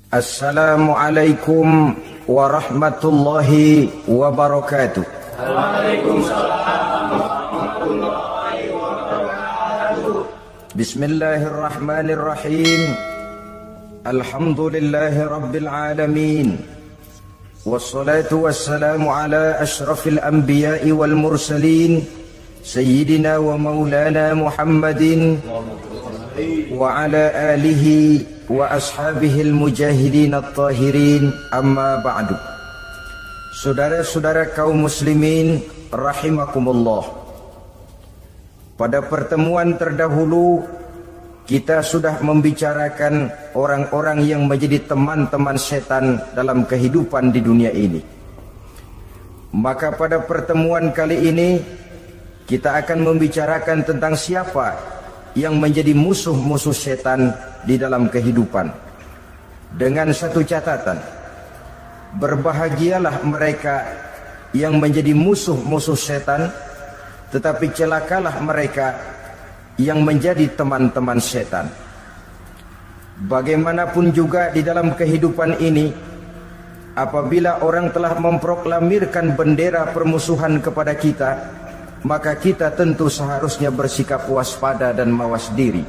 Assalamualaikum warahmatullahi wabarakatuh. Waalaikumsalam warahmatullahi wabarakatuh. Bismillahirrahmanirrahim. Alhamdulillahi rabbil alamin. Wassalatu wassalamu ala ashrafil anbiya'i wal mursalin Sayyidina wa maulana Muhammadin wa ala alihi wa ashabihil mujahidin at-tahirin, amma ba'du. Saudara-saudara kaum muslimin rahimakumullah, pada pertemuan terdahulu kita sudah membicarakan orang-orang yang menjadi teman-teman setan dalam kehidupan di dunia ini. Maka pada pertemuan kali ini kita akan membicarakan tentang siapa yang menjadi musuh-musuh setan di dalam kehidupan. Dengan satu catatan, berbahagialah mereka yang menjadi musuh-musuh setan, tetapi celakalah mereka yang menjadi teman-teman setan. Bagaimanapun juga di dalam kehidupan ini, apabila orang telah memproklamirkan bendera permusuhan kepada kita, maka kita tentu seharusnya bersikap waspada dan mawas diri.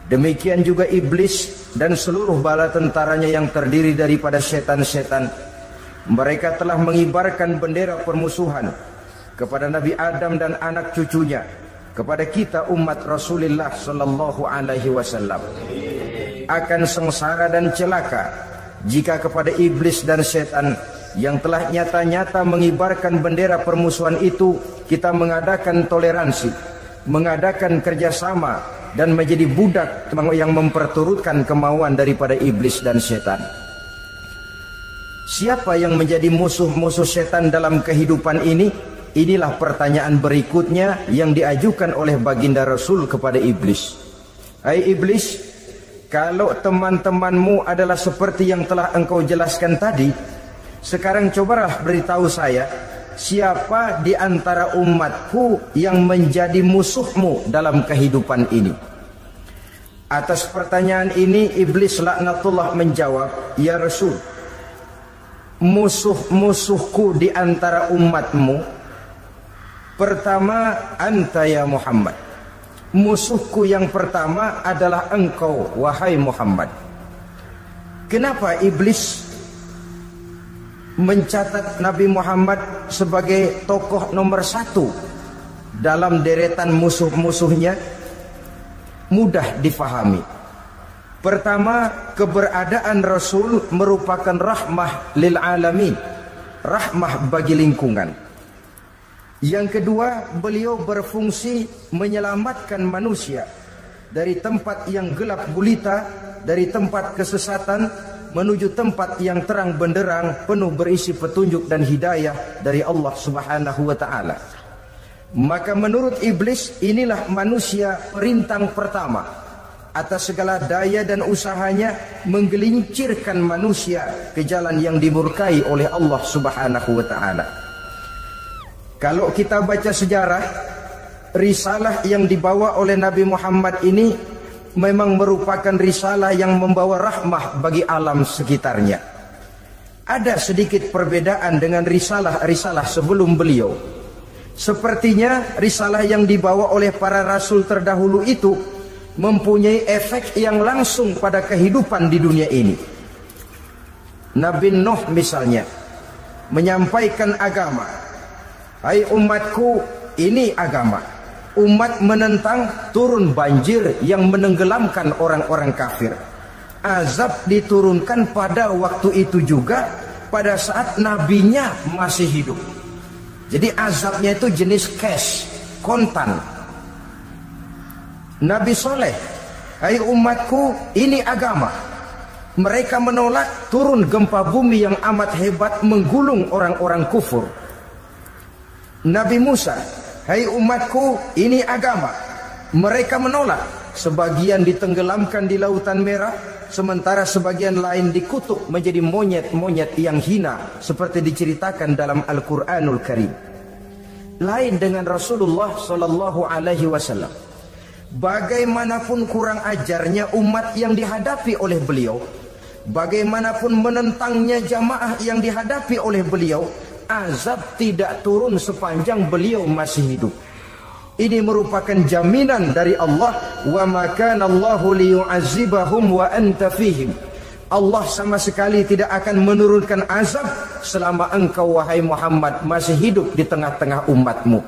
Demikian juga iblis dan seluruh bala tentaranya yang terdiri daripada setan-setan. Mereka telah mengibarkan bendera permusuhan kepada Nabi Adam dan anak cucunya, kepada kita umat Rasulullah sallallahu alaihi wasallam. Akan sengsara dan celaka jika kepada iblis dan setan yang telah nyata-nyata mengibarkan bendera permusuhan itu kita mengadakan toleransi, mengadakan kerjasama, dan menjadi budak yang memperturutkan kemauan daripada iblis dan setan. Siapa yang menjadi musuh-musuh setan dalam kehidupan ini? Inilah pertanyaan berikutnya yang diajukan oleh baginda Rasul kepada iblis. Hai iblis, kalau teman-temanmu adalah seperti yang telah engkau jelaskan tadi, sekarang cobalah beritahu saya, siapa di antara umatku yang menjadi musuhmu dalam kehidupan ini? Atas pertanyaan ini iblis laknatullah menjawab, ya Rasul, musuh-musuhku di antara umatmu, pertama, anta ya Muhammad. Musuhku yang pertama adalah engkau, wahai Muhammad. Kenapa iblis mencatat Nabi Muhammad sebagai tokoh nomor satu dalam deretan musuh-musuhnya? Mudah difahami. Pertama, keberadaan Rasul merupakan rahmah lil alamin, rahmah bagi lingkungan. Yang kedua, beliau berfungsi menyelamatkan manusia dari tempat yang gelap gulita, dari tempat kesesatan menuju tempat yang terang benderang penuh berisi petunjuk dan hidayah dari Allah Subhanahu wa taala. Maka menurut iblis, inilah manusia perintang pertama atas segala daya dan usahanya menggelincirkan manusia ke jalan yang dimurkai oleh Allah Subhanahu wa taala. Kalau kita baca sejarah, risalah yang dibawa oleh Nabi Muhammad ini memang merupakan risalah yang membawa rahmah bagi alam sekitarnya. Ada sedikit perbedaan dengan risalah-risalah sebelum beliau. Sepertinya risalah yang dibawa oleh para rasul terdahulu itu mempunyai efek yang langsung pada kehidupan di dunia ini. Nabi Nuh misalnya menyampaikan agama. Hai umatku, ini agama. Umat menentang, turun banjir yang menenggelamkan orang-orang kafir. Azab diturunkan pada waktu itu juga, pada saat nabinya masih hidup. Jadi azabnya itu jenis cash, kontan. Nabi Soleh, hai umatku, ini agama. Mereka menolak, turun gempa bumi yang amat hebat menggulung orang-orang kufur. Nabi Musa, hai umatku, ini agama. Mereka menolak, sebagian ditenggelamkan di Lautan Merah, sementara sebagian lain dikutuk menjadi monyet-monyet yang hina, seperti diceritakan dalam Al-Quranul Karim. Lain dengan Rasulullah Sallallahu Alaihi Wasallam. Bagaimanapun kurang ajarnya umat yang dihadapi oleh beliau, bagaimanapun menentangnya jamaah yang dihadapi oleh beliau, azab tidak turun sepanjang beliau masih hidup. Ini merupakan jaminan dari Allah, wa ma kana Allahu liyu'azzibahum wa anta fihim. Allah sama sekali tidak akan menurunkan azab selama engkau wahai Muhammad masih hidup di tengah-tengah umatmu.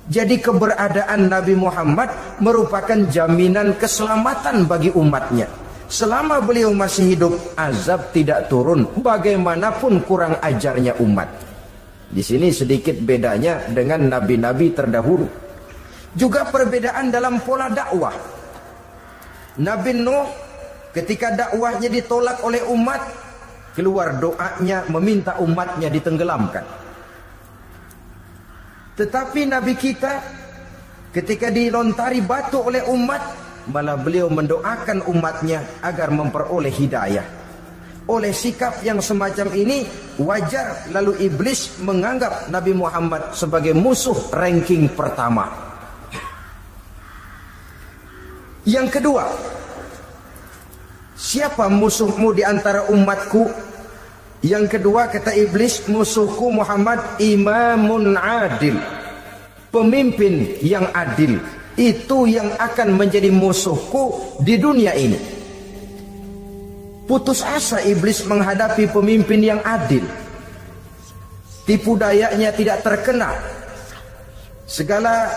Jadi keberadaan Nabi Muhammad merupakan jaminan keselamatan bagi umatnya. Selama beliau masih hidup, azab tidak turun bagaimanapun kurang ajarnya umat. Di sini sedikit bedanya dengan nabi-nabi terdahulu. Juga perbedaan dalam pola dakwah. Nabi Nuh ketika dakwahnya ditolak oleh umat, keluar doanya meminta umatnya ditenggelamkan. Tetapi Nabi kita ketika dilontari batu oleh umat, malah beliau mendoakan umatnya agar memperoleh hidayah. Oleh sikap yang semacam ini, wajar lalu iblis menganggap Nabi Muhammad sebagai musuh ranking pertama. Yang kedua, siapa musuhmu di antara umatku? Yang kedua kata iblis, musuhku Muhammad imamun adil, pemimpin yang adil. Itu yang akan menjadi musuhku di dunia ini. Putus asa iblis menghadapi pemimpin yang adil. Tipu dayanya tidak terkena, segala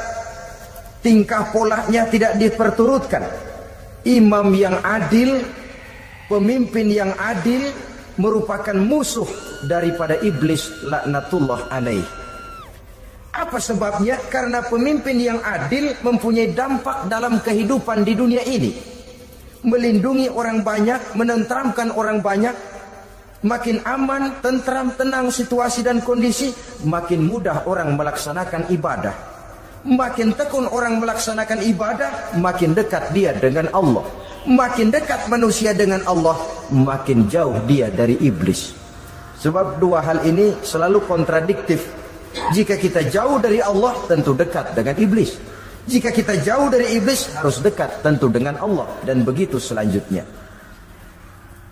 tingkah polanya tidak diperturutkan. Imam yang adil, pemimpin yang adil merupakan musuh daripada iblis laknatullah alaih. Apa sebabnya? Karena pemimpin yang adil mempunyai dampak dalam kehidupan di dunia ini. Melindungi orang banyak, menenteramkan orang banyak. Makin aman, tentram, tenang situasi dan kondisi, makin mudah orang melaksanakan ibadah. Makin tekun orang melaksanakan ibadah, makin dekat dia dengan Allah. Makin dekat manusia dengan Allah, makin jauh dia dari iblis. Sebab dua hal ini selalu kontradiktif. Jika kita jauh dari Allah, tentu dekat dengan iblis. Jika kita jauh dari iblis, harus dekat tentu dengan Allah. Dan begitu selanjutnya.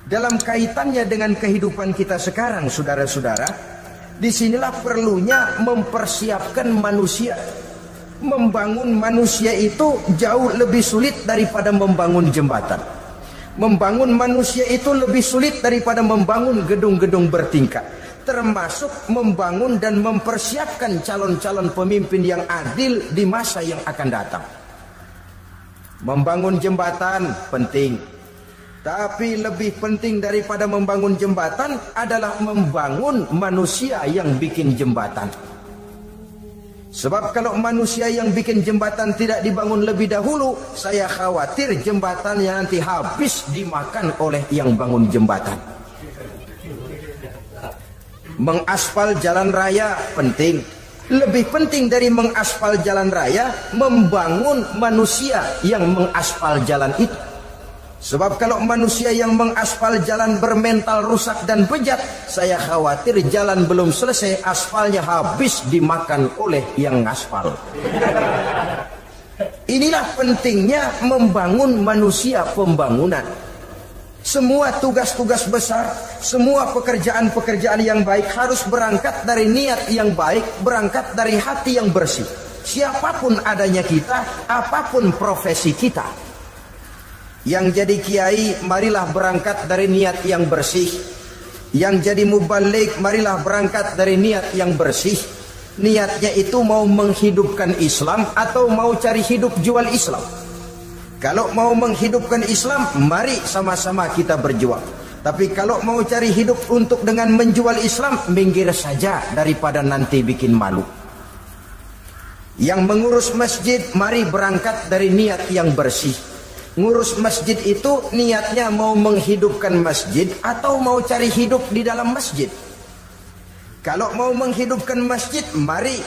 Dalam kaitannya dengan kehidupan kita sekarang, saudara-saudara, disinilah perlunya mempersiapkan manusia. Membangun manusia itu jauh lebih sulit daripada membangun jembatan. Membangun manusia itu lebih sulit daripada membangun gedung-gedung bertingkat. Termasuk membangun dan mempersiapkan calon-calon pemimpin yang adil di masa yang akan datang. Membangun jembatan penting, tapi lebih penting daripada membangun jembatan adalah membangun manusia yang bikin jembatan. Sebab kalau manusia yang bikin jembatan tidak dibangun lebih dahulu, saya khawatir jembatannya nanti habis dimakan oleh yang bangun jembatan. Mengaspal jalan raya penting. Lebih penting dari mengaspal jalan raya, membangun manusia yang mengaspal jalan itu. Sebab kalau manusia yang mengaspal jalan bermental rusak dan bejat, saya khawatir jalan belum selesai, aspalnya habis dimakan oleh yang ngaspal. Inilah pentingnya membangun manusia pembangunan. Semua tugas-tugas besar, semua pekerjaan-pekerjaan yang baik harus berangkat dari niat yang baik, berangkat dari hati yang bersih. Siapapun adanya kita, apapun profesi kita. Yang jadi kiai, marilah berangkat dari niat yang bersih. Yang jadi mubalik, marilah berangkat dari niat yang bersih. Niatnya itu mau menghidupkan Islam atau mau cari hidup jual Islam. Kalau mau menghidupkan Islam, mari sama-sama kita berjuang. Tapi kalau mau cari hidup untuk dengan menjual Islam, minggir saja daripada nanti bikin malu. Yang mengurus masjid, mari berangkat dari niat yang bersih. Ngurus masjid itu niatnya mau menghidupkan masjid atau mau cari hidup di dalam masjid. Kalau mau menghidupkan masjid, mari.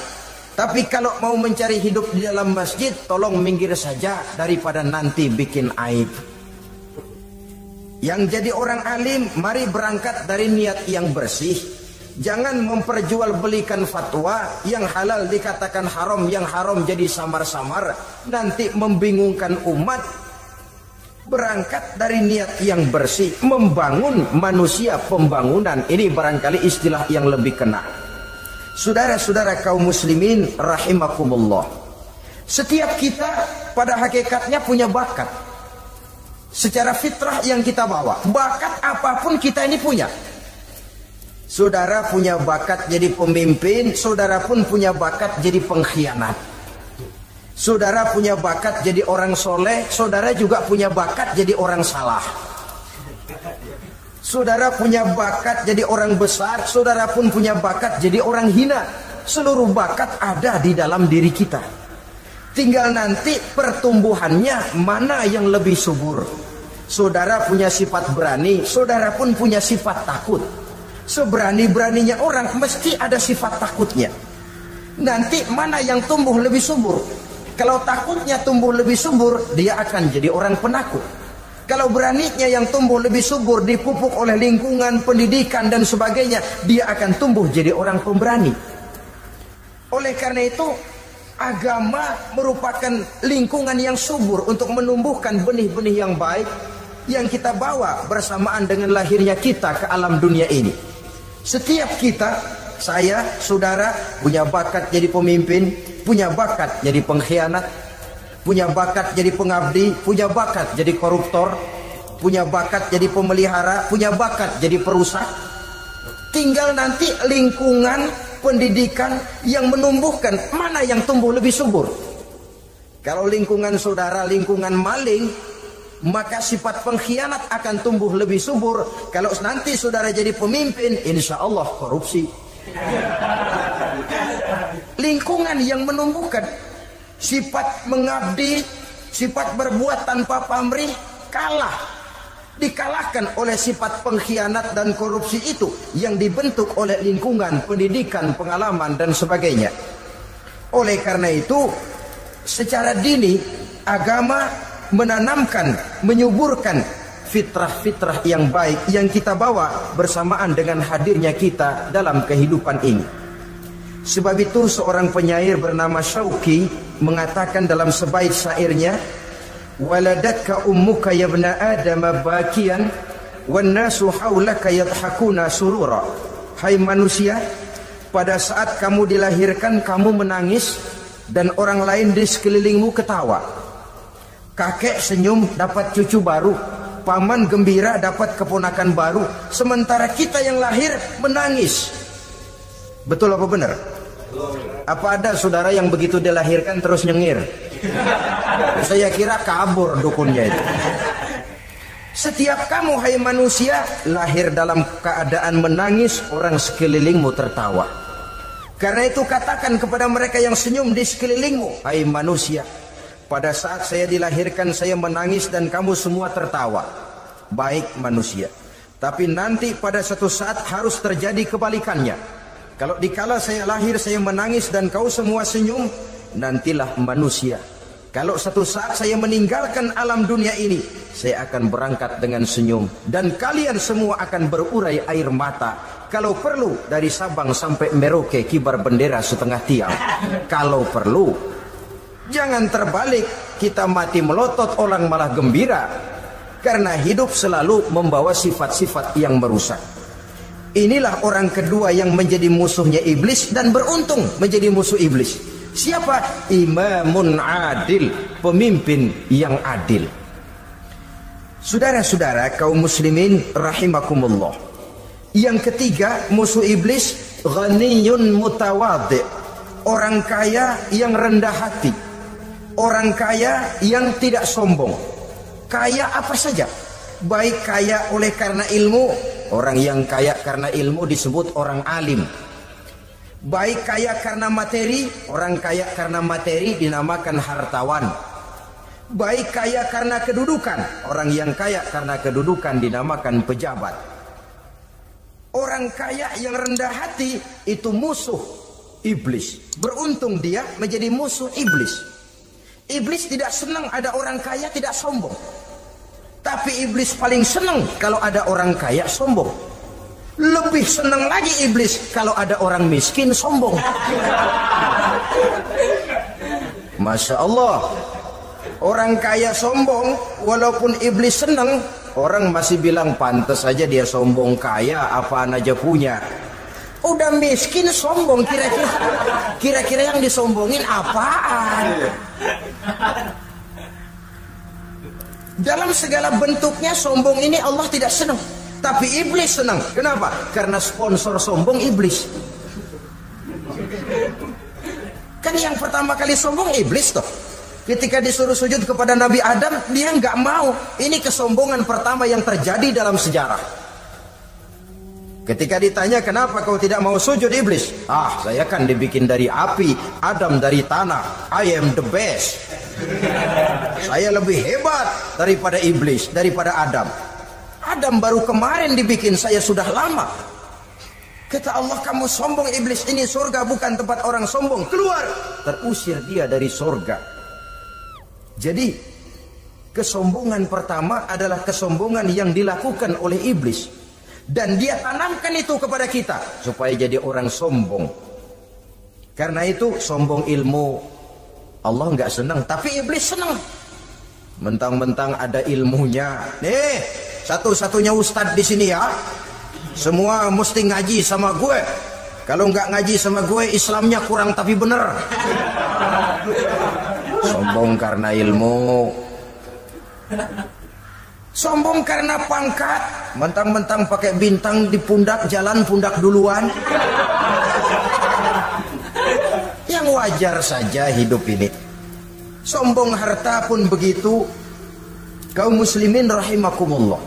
Tapi kalau mau mencari hidup di dalam masjid, tolong minggir saja daripada nanti bikin aib. Yang jadi orang alim, mari berangkat dari niat yang bersih. Jangan memperjualbelikan fatwa, yang halal dikatakan haram, yang haram jadi samar-samar. Nanti membingungkan umat. berangkat dari niat yang bersih, membangun manusia. Pembangunan ini barangkali istilah yang lebih kena. Saudara-saudara kaum muslimin rahimakumullah, setiap kita pada hakikatnya punya bakat secara fitrah yang kita bawa. Bakat apapun kita ini punya. Saudara punya bakat jadi pemimpin, saudara pun punya bakat jadi pengkhianat. Saudara punya bakat jadi orang soleh, saudara juga punya bakat jadi orang salah. Saudara punya bakat jadi orang besar, saudara pun punya bakat jadi orang hina. Seluruh bakat ada di dalam diri kita. Tinggal nanti pertumbuhannya mana yang lebih subur. Saudara punya sifat berani, saudara pun punya sifat takut. Seberani-beraninya orang mesti ada sifat takutnya. Nanti mana yang tumbuh lebih subur? Kalau takutnya tumbuh lebih subur, dia akan jadi orang penakut. Kalau beraninya yang tumbuh lebih subur, dipupuk oleh lingkungan, pendidikan dan sebagainya, dia akan tumbuh jadi orang pemberani. Oleh karena itu, agama merupakan lingkungan yang subur untuk menumbuhkan benih-benih yang baik yang kita bawa bersamaan dengan lahirnya kita ke alam dunia ini. Setiap kita, saya, saudara, punya bakat jadi pemimpin, punya bakat jadi pengkhianat, punya bakat jadi pengabdi, punya bakat jadi koruptor, punya bakat jadi pemelihara, punya bakat jadi perusak. Tinggal nanti lingkungan pendidikan yang menumbuhkan mana yang tumbuh lebih subur. Kalau lingkungan saudara lingkungan maling, maka sifat pengkhianat akan tumbuh lebih subur. Kalau nanti saudara jadi pemimpin, insya Allah korupsi. Lingkungan yang menumbuhkan sifat mengabdi, sifat berbuat tanpa pamrih, dikalahkan oleh sifat pengkhianat dan korupsi itu yang dibentuk oleh lingkungan, pendidikan, pengalaman dan sebagainya. Oleh karena itu, secara dini agama menanamkan, menyuburkan fitrah-fitrah yang baik yang kita bawa bersamaan dengan hadirnya kita dalam kehidupan ini. Sebab itu seorang penyair bernama Syauqi mengatakan dalam sebaik syairnya, waladatka ummuka ya ibna adam bakian wan nasu haulaka yadhakuna surura. Hai manusia, pada saat kamu dilahirkan kamu menangis dan orang lain di sekelilingmu ketawa. Kakek senyum dapat cucu baru, paman gembira dapat keponakan baru, sementara kita yang lahir menangis. Betul apa benar? Apa ada saudara yang begitu dilahirkan terus nyengir? Saya kira kabur dukunnya itu. Setiap kamu hai manusia lahir dalam keadaan menangis, orang sekelilingmu tertawa. Karena itu katakan kepada mereka yang senyum di sekelilingmu, hai manusia, pada saat saya dilahirkan saya menangis dan kamu semua tertawa. Baik manusia. Tapi nanti pada suatu saat harus terjadi kebalikannya. Kalau dikala saya lahir saya menangis dan kau semua senyum, nantilah manusia. Kalau satu saat saya meninggalkan alam dunia ini, saya akan berangkat dengan senyum dan kalian semua akan berurai air mata. Kalau perlu dari Sabang sampai Merauke kibar bendera setengah tiang. Kalau perlu, jangan terbalik, kita mati melotot orang malah gembira. Karena hidup selalu membawa sifat-sifat yang merusak. Inilah orang kedua yang menjadi musuhnya iblis dan beruntung menjadi musuh iblis. Siapa? Imamun adil, pemimpin yang adil. Saudara-saudara kaum muslimin rahimakumullah. Yang ketiga musuh iblis, ghaniyun mutawadhi, orang kaya yang rendah hati, orang kaya yang tidak sombong. Kaya apa saja, baik kaya oleh karena ilmu, orang yang kaya karena ilmu disebut orang alim. Baik kaya karena materi, orang kaya karena materi dinamakan hartawan. Baik kaya karena kedudukan, orang yang kaya karena kedudukan dinamakan pejabat. Orang kaya yang rendah hati itu musuh iblis. Beruntung dia menjadi musuh iblis. Iblis tidak senang ada orang kaya tidak sombong. Tapi iblis paling senang kalau ada orang kaya sombong. Lebih senang lagi iblis kalau ada orang miskin sombong. Masya Allah. Orang kaya sombong, walaupun iblis senang, orang masih bilang pantas saja dia sombong, kaya apaan aja punya. Udah miskin sombong, kira-kira yang disombongin apaan? Dalam segala bentuknya sombong ini Allah tidak senang, tapi iblis senang. Kenapa? Karena sponsor sombong iblis. Kan yang pertama kali sombong iblis toh. Ketika disuruh sujud kepada Nabi Adam, dia nggak mau. Ini kesombongan pertama yang terjadi dalam sejarah. Ketika ditanya kenapa kau tidak mau sujud, iblis, saya kan dibikin dari api, Adam dari tanah, I am the best. Saya lebih hebat daripada iblis, daripada Adam. Adam baru kemarin dibikin, saya sudah lama. Kata Allah, kamu sombong iblis, ini surga bukan tempat orang sombong, keluar. Terusir dia dari surga. Jadi kesombongan pertama adalah kesombongan yang dilakukan oleh iblis. Dan dia tanamkan itu kepada kita supaya jadi orang sombong. Karena itu sombong ilmu Allah nggak senang, tapi iblis senang. Mentang-mentang ada ilmunya. Nih, satu-satunya ustadz di sini ya. Semua mesti ngaji sama gue. Kalau nggak ngaji sama gue, Islamnya kurang tapi bener. Sombong karena ilmu. Sombong karena pangkat, mentang-mentang pakai bintang di pundak, jalan pundak duluan. Yang wajar saja hidup ini. Sombong harta pun begitu. Kaum muslimin rahimakumullah.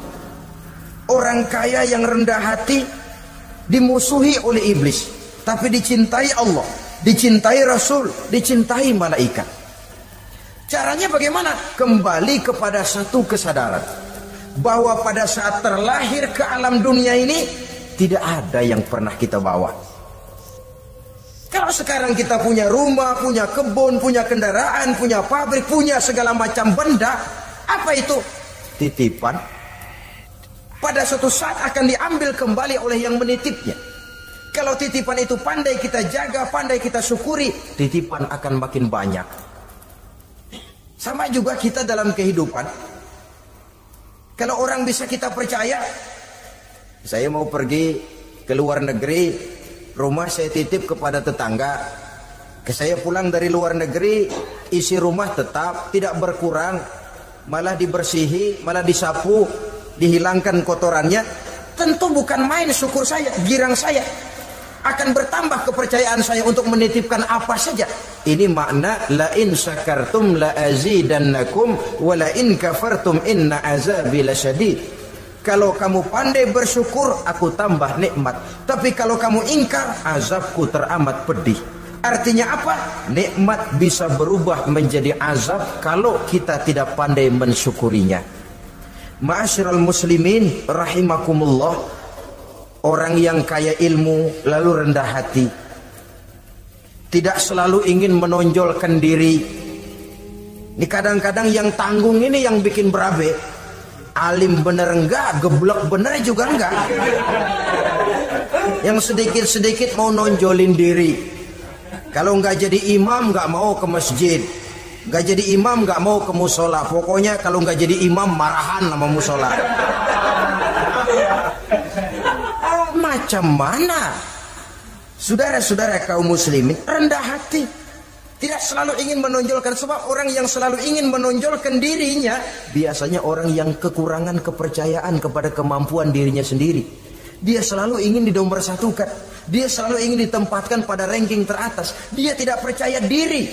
Orang kaya yang rendah hati dimusuhi oleh iblis, tapi dicintai Allah, dicintai Rasul, dicintai malaikat. Caranya bagaimana? Kembali kepada satu kesadaran bahwa pada saat terlahir ke alam dunia ini tidak ada yang pernah kita bawa. Kalau sekarang kita punya rumah, punya kebun, punya kendaraan, punya pabrik, punya segala macam benda, apa itu? Titipan. Pada suatu saat akan diambil kembali oleh yang menitipnya. Kalau titipan itu pandai kita jaga, pandai kita syukuri, titipan akan makin banyak. Sama juga kita dalam kehidupan. Kalau orang bisa kita percaya, saya mau pergi ke luar negeri, rumah saya titip kepada tetangga. Saya pulang dari luar negeri, isi rumah tetap tidak berkurang, malah dibersihi, malah disapu, dihilangkan kotorannya. Tentu bukan main syukur saya, girang saya. Akan bertambah kepercayaan saya untuk menitipkan apa saja. Ini makna la in syakartum la azidannakum wa la in kafartum inna azabi lasyadid. Kalau kamu pandai bersyukur, aku tambah nikmat. Tapi kalau kamu ingkar, azabku teramat pedih. Artinya apa? Nikmat bisa berubah menjadi azab kalau kita tidak pandai mensyukurinya. Ma'asyiral muslimin rahimakumullah. Orang yang kaya ilmu lalu rendah hati, tidak selalu ingin menonjolkan diri. Ini kadang-kadang yang tanggung ini yang bikin berabe. Alim bener enggak, geblek bener juga enggak. Yang sedikit-sedikit mau nonjolin diri. Kalau enggak jadi imam enggak mau ke masjid, enggak jadi imam enggak mau ke musola. Pokoknya kalau enggak jadi imam marahan sama musola. Macam mana? Saudara-saudara kaum muslimin, rendah hati. Tidak selalu ingin menonjolkan, sebab orang yang selalu ingin menonjolkan dirinya biasanya orang yang kekurangan kepercayaan kepada kemampuan dirinya sendiri. Dia selalu ingin dinomorsatukan, dia selalu ingin ditempatkan pada ranking teratas. Dia tidak percaya diri.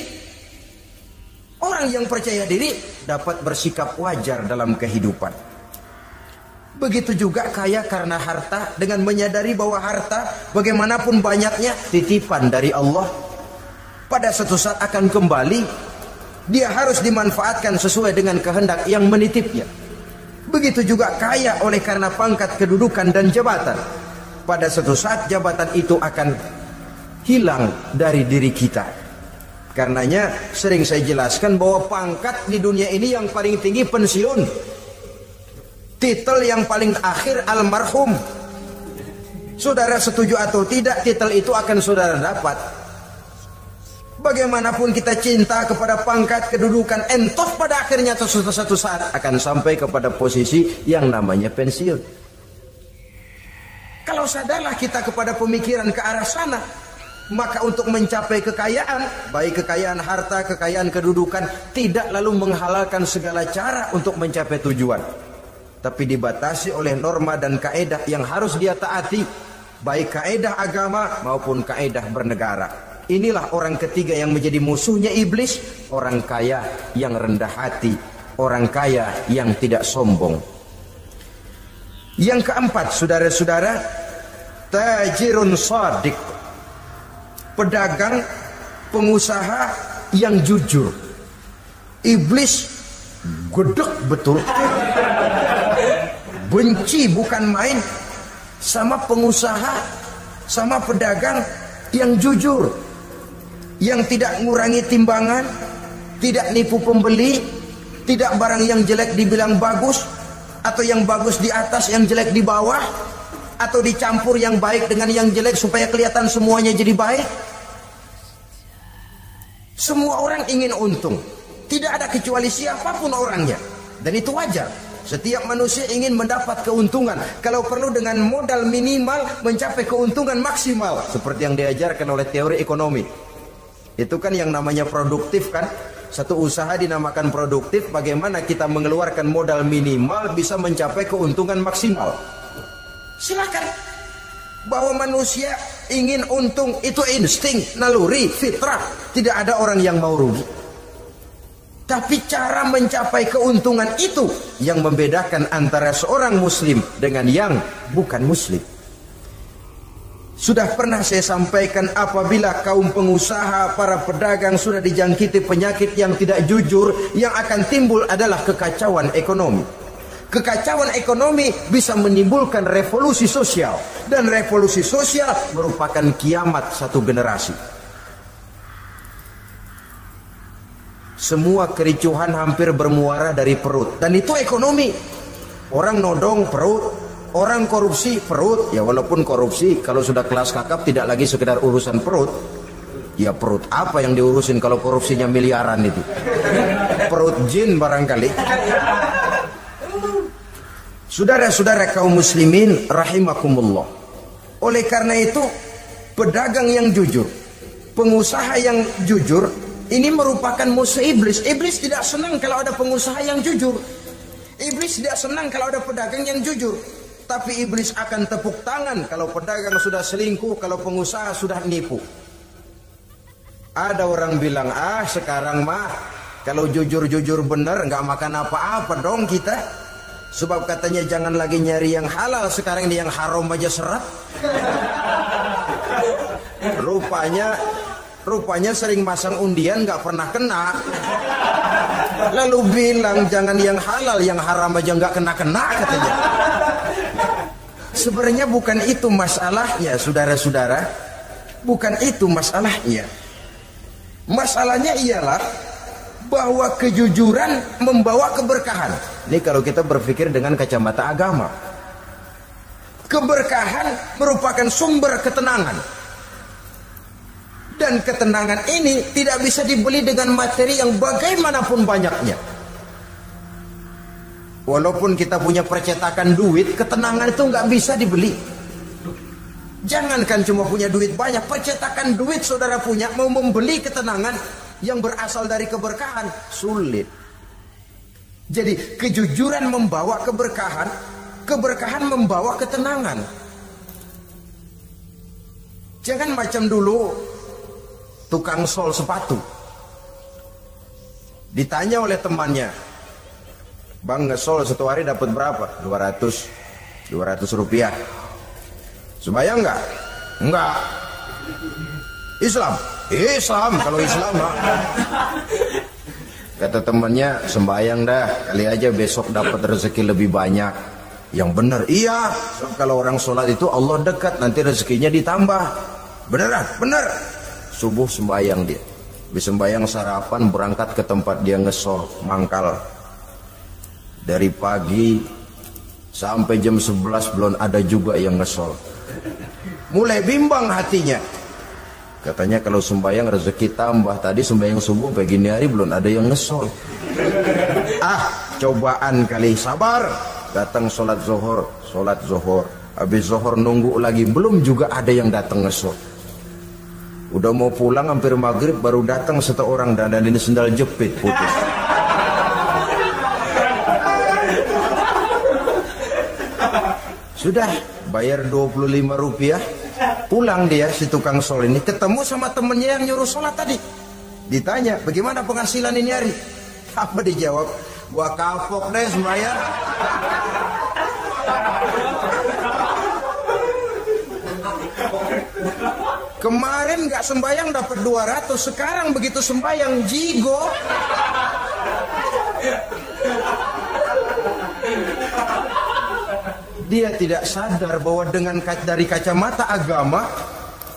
Orang yang percaya diri dapat bersikap wajar dalam kehidupan. Begitu juga kaya karena harta, dengan menyadari bahwa harta bagaimanapun banyaknya titipan dari Allah. Pada suatu saat akan kembali, dia harus dimanfaatkan sesuai dengan kehendak yang menitipnya. Begitu juga kaya oleh karena pangkat, kedudukan dan jabatan. Pada suatu saat jabatan itu akan hilang dari diri kita. Karenanya sering saya jelaskan bahwa pangkat di dunia ini yang paling tinggi pensiun. Titel yang paling akhir almarhum. Saudara setuju atau tidak, titel itu akan saudara dapat. Bagaimanapun kita cinta kepada pangkat, kedudukan, entoh pada akhirnya atau suatu saat akan sampai kepada posisi yang namanya pensiun. Kalau sadarlah kita kepada pemikiran ke arah sana, maka untuk mencapai kekayaan, baik kekayaan harta, kekayaan kedudukan, tidak lalu menghalalkan segala cara untuk mencapai tujuan, tapi dibatasi oleh norma dan kaedah yang harus dia taati, baik kaedah agama maupun kaedah bernegara. Inilah orang ketiga yang menjadi musuhnya iblis, orang kaya yang rendah hati, orang kaya yang tidak sombong. Yang keempat, saudara-saudara, tajirun shadiq, pedagang, pengusaha yang jujur. Iblis gedek betul, benci bukan main sama pengusaha, sama pedagang yang jujur, yang tidak ngurangi timbangan, tidak nipu pembeli, tidak barang yang jelek dibilang bagus, atau yang bagus di atas yang jelek di bawah, atau dicampur yang baik dengan yang jelek supaya kelihatan semuanya jadi baik. Semua orang ingin untung, tidak ada kecuali siapapun orangnya, dan itu wajar. Setiap manusia ingin mendapat keuntungan, kalau perlu dengan modal minimal mencapai keuntungan maksimal, seperti yang diajarkan oleh teori ekonomi. Itu kan yang namanya produktif kan. Satu usaha dinamakan produktif, bagaimana kita mengeluarkan modal minimal bisa mencapai keuntungan maksimal. Silakan. Bahwa manusia ingin untung itu insting, naluri, fitrah. Tidak ada orang yang mau rugi. Tapi cara mencapai keuntungan itu yang membedakan antara seorang muslim dengan yang bukan muslim. Sudah pernah saya sampaikan, apabila kaum pengusaha, para pedagang sudah dijangkiti penyakit yang tidak jujur, yang akan timbul adalah kekacauan ekonomi. Kekacauan ekonomi bisa menimbulkan revolusi sosial, dan revolusi sosial merupakan kiamat satu generasi. Semua kericuhan hampir bermuara dari perut, dan itu ekonomi. Orang nodong perut, orang korupsi perut. Ya walaupun korupsi kalau sudah kelas kakap tidak lagi sekedar urusan perut. Ya perut apa yang diurusin kalau korupsinya miliaran itu? Perut jin barangkali. Saudara-saudara kaum muslimin rahimakumullah. Oleh karena itu, pedagang yang jujur, pengusaha yang jujur, ini merupakan musuh iblis. Iblis tidak senang kalau ada pengusaha yang jujur. Iblis tidak senang kalau ada pedagang yang jujur. Tapi iblis akan tepuk tangan kalau pedagang sudah selingkuh, kalau pengusaha sudah nipu. Ada orang bilang, sekarang mah kalau jujur-jujur benar nggak makan apa-apa dong kita. Sebab katanya jangan lagi nyari yang halal, sekarang ini yang haram aja seret. Rupanya sering masang undian nggak pernah kena. Lalu bilang jangan yang halal, yang haram aja nggak kena-kena katanya. Sebenarnya bukan itu masalahnya, saudara-saudara. Bukan itu masalahnya. Masalahnya ialah bahwa kejujuran membawa keberkahan. Ini kalau kita berpikir dengan kacamata agama. Keberkahan merupakan sumber ketenangan. Dan ketenangan ini tidak bisa dibeli dengan materi yang bagaimanapun banyaknya. Walaupun kita punya percetakan duit, ketenangan itu nggak bisa dibeli. Jangankan cuma punya duit banyak, percetakan duit saudara punya, mau membeli ketenangan yang berasal dari keberkahan, sulit. Jadi kejujuran membawa keberkahan, keberkahan membawa ketenangan. Jangan macam dulu tukang sol sepatu. Ditanya oleh temannya, "Bang, ngesol satu hari dapat berapa?" 200 rupiah. Sembayang enggak? Enggak. Islam? Islam, kalau Islam mah. Kata temannya, sembayang dah, kali aja besok dapat rezeki lebih banyak. Yang benar, iya. Kalau orang sholat itu Allah dekat, nanti rezekinya ditambah. Beneran? Bener. Subuh sembayang dia. Habis sembayang sarapan, berangkat ke tempat dia ngesol, mangkal. Dari pagi sampai jam 11 belum ada juga yang ngesol. Mulai bimbang hatinya. Katanya kalau sembahyang rezeki tambah. Tadi sembahyang subuh pagi hari belum ada yang ngesol. Cobaan kali, sabar. Datang sholat zuhur. Habis zuhur nunggu lagi, belum juga ada yang datang ngesol. Udah mau pulang hampir maghrib, baru datang satu orang dan ini sendal jepit putus. Sudah bayar 25 rupiah, pulang dia si tukang sol ini, ketemu sama temennya yang nyuruh sholat tadi. Ditanya, bagaimana penghasilan ini hari? Apa dijawab? Gua kapok deh sembahyang. Kemarin gak sembahyang dapat 200, sekarang begitu sembahyang jigo. Dia tidak sadar bahwa dengan dari kacamata agama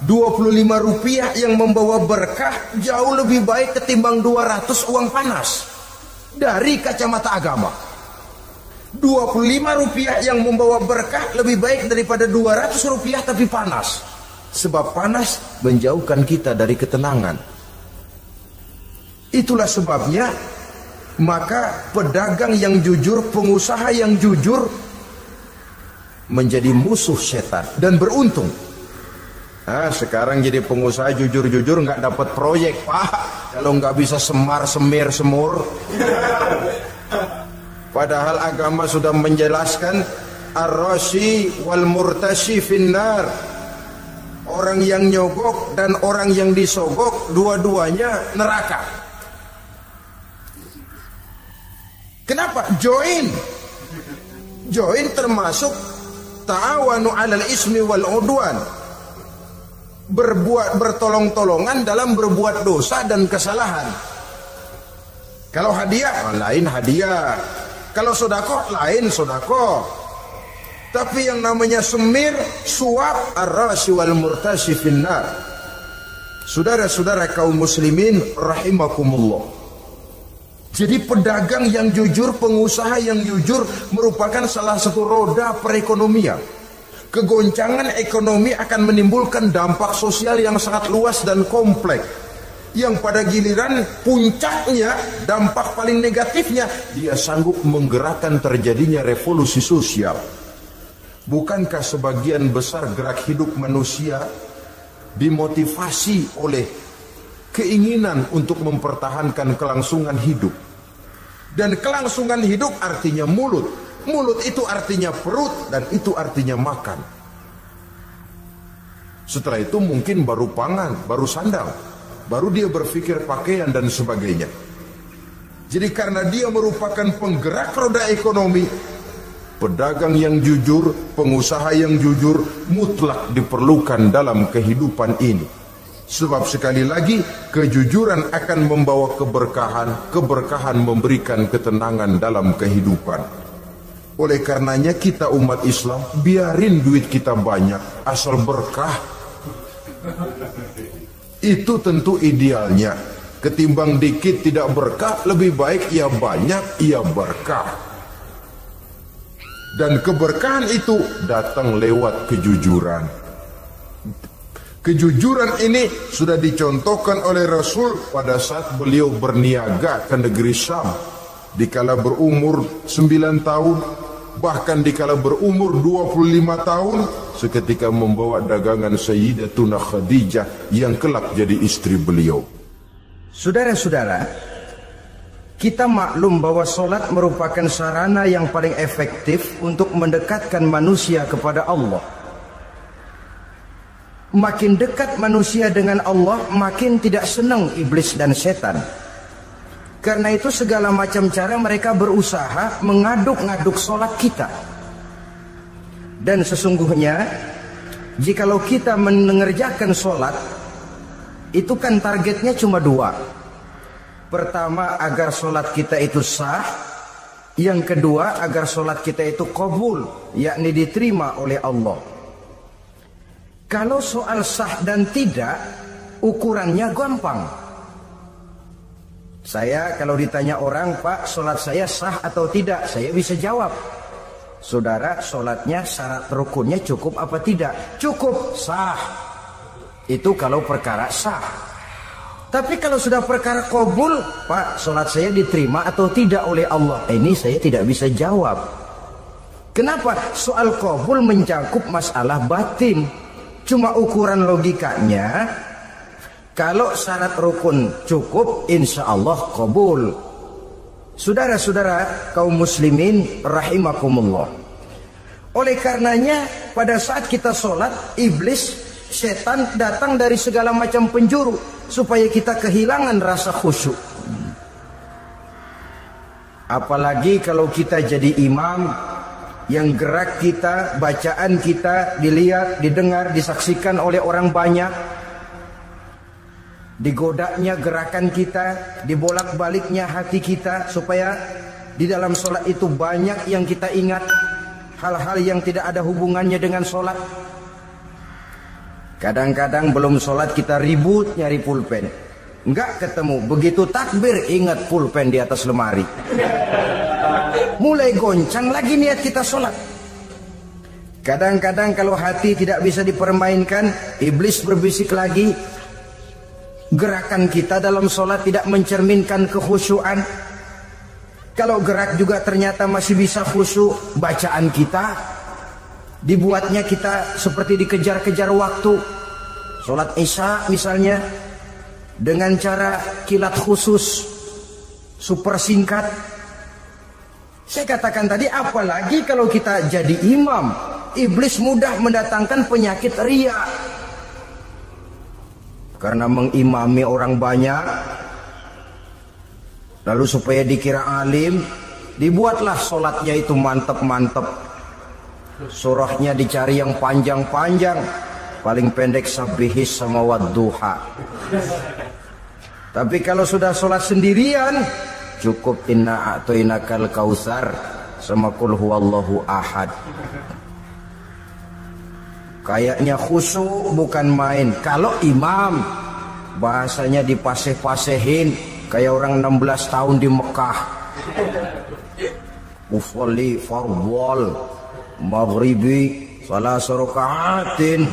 25 rupiah yang membawa berkah jauh lebih baik ketimbang 200 uang panas. Dari kacamata agama 25 rupiah yang membawa berkah lebih baik daripada 200 rupiah tapi panas. Sebab panas menjauhkan kita dari ketenangan. Itulah sebabnya maka pedagang yang jujur, pengusaha yang jujur menjadi musuh setan dan beruntung. Sekarang jadi pengusaha jujur-jujur nggak dapat proyek, Pak. Kalau nggak bisa semur. Padahal agama sudah menjelaskan ar-rashi wal murtashi finnar. Orang yang nyogok dan orang yang disogok dua-duanya neraka. Kenapa? Join termasuk ta'awanu 'alal ismi wal 'udwan. Bertolong-tolongan dalam berbuat dosa dan kesalahan. Kalau hadiah, lain hadiah. Kalau sedekah, lain sedekah. Tapi yang namanya semir, suap, ar-rashi wal murtashi finnar. Saudara-saudara kaum muslimin rahimakumullah. Jadi pedagang yang jujur, pengusaha yang jujur merupakan salah satu roda perekonomian. Kegoncangan ekonomi akan menimbulkan dampak sosial yang sangat luas dan kompleks. Yang pada giliran puncaknya, dampak paling negatifnya, dia sanggup menggerakkan terjadinya revolusi sosial. Bukankah sebagian besar gerak hidup manusia dimotivasi oleh keinginan untuk mempertahankan kelangsungan hidup? Dan kelangsungan hidup artinya mulut. Mulut itu artinya perut dan itu artinya makan. Setelah itu mungkin baru pangan, baru sandal, baru dia berpikir pakaian dan sebagainya. Jadi karena dia merupakan penggerak roda ekonomi, pedagang yang jujur, pengusaha yang jujur mutlak diperlukan dalam kehidupan ini. Sebab sekali lagi kejujuran akan membawa keberkahan, keberkahan memberikan ketenangan dalam kehidupan. Oleh karenanya kita umat Islam biarin duit kita banyak asal berkah. Itu tentu idealnya. Ketimbang dikit tidak berkah, lebih baik ia banyak, ia berkah. Dan keberkahan itu datang lewat kejujuran. Kejujuran ini sudah dicontohkan oleh Rasul pada saat beliau berniaga ke negeri Syam. Dikala berumur 9 tahun, bahkan dikala berumur 25 tahun, seketika membawa dagangan Sayyidatuna Khadijah yang kelak jadi istri beliau. Saudara-saudara, kita maklum bahwa sholat merupakan sarana yang paling efektif untuk mendekatkan manusia kepada Allah. Makin dekat manusia dengan Allah, makin tidak senang iblis dan setan. Karena itu segala macam cara mereka berusaha mengaduk-ngaduk sholat kita. Dan sesungguhnya jikalau kita mengerjakan sholat, itu kan targetnya cuma 2. Pertama, agar sholat kita itu sah. Yang kedua, agar sholat kita itu qabul, yakni diterima oleh Allah. Kalau soal sah dan tidak, ukurannya gampang. Saya kalau ditanya orang, Pak, sholat saya sah atau tidak, saya bisa jawab. Saudara, sholatnya syarat rukunnya cukup apa tidak? Cukup, sah. Itu kalau perkara sah. Tapi kalau sudah perkara qabul, Pak, sholat saya diterima atau tidak oleh Allah? Ini saya tidak bisa jawab. Kenapa? Soal qabul mencakup masalah batin. Cuma ukuran logikanya, kalau syarat rukun cukup, insya Allah qabul. Saudara-saudara kaum muslimin rahimakumullah. Oleh karenanya pada saat kita sholat, iblis, setan datang dari segala macam penjuru supaya kita kehilangan rasa khusyuk. Apalagi kalau kita jadi imam yang gerak kita, bacaan kita dilihat, didengar, disaksikan oleh orang banyak. Digodanya gerakan kita, dibolak-baliknya hati kita, supaya di dalam sholat itu banyak yang kita ingat, hal-hal yang tidak ada hubungannya dengan sholat. Kadang-kadang belum sholat kita ribut nyari pulpen, enggak ketemu. Begitu takbir ingat pulpen di atas lemari. Mulai goncang lagi niat kita sholat. Kadang-kadang kalau hati tidak bisa dipermainkan, iblis berbisik lagi. Gerakan kita dalam sholat tidak mencerminkan kekhusyuan. Kalau gerak juga ternyata masih bisa khusyuk, bacaan kita dibuatnya kita seperti dikejar-kejar waktu. Sholat isya misalnya dengan cara kilat khusus, super singkat. Saya katakan tadi, apalagi kalau kita jadi imam, iblis mudah mendatangkan penyakit riya. Karena mengimami orang banyak, lalu supaya dikira alim, dibuatlah sholatnya itu mantep-mantep. Surahnya dicari yang panjang-panjang, paling pendek sabbihis sama wadduha. Tapi kalau sudah sholat sendirian, cukup inna a'toinakal kautsar sama qul huwallahu ahad. Kayaknya khusyuk bukan main. Kalau imam bahasanya dipaseh-pasehin kayak orang 16 tahun di Mekah. Usolli fardhol maghribi salasa raka'atin.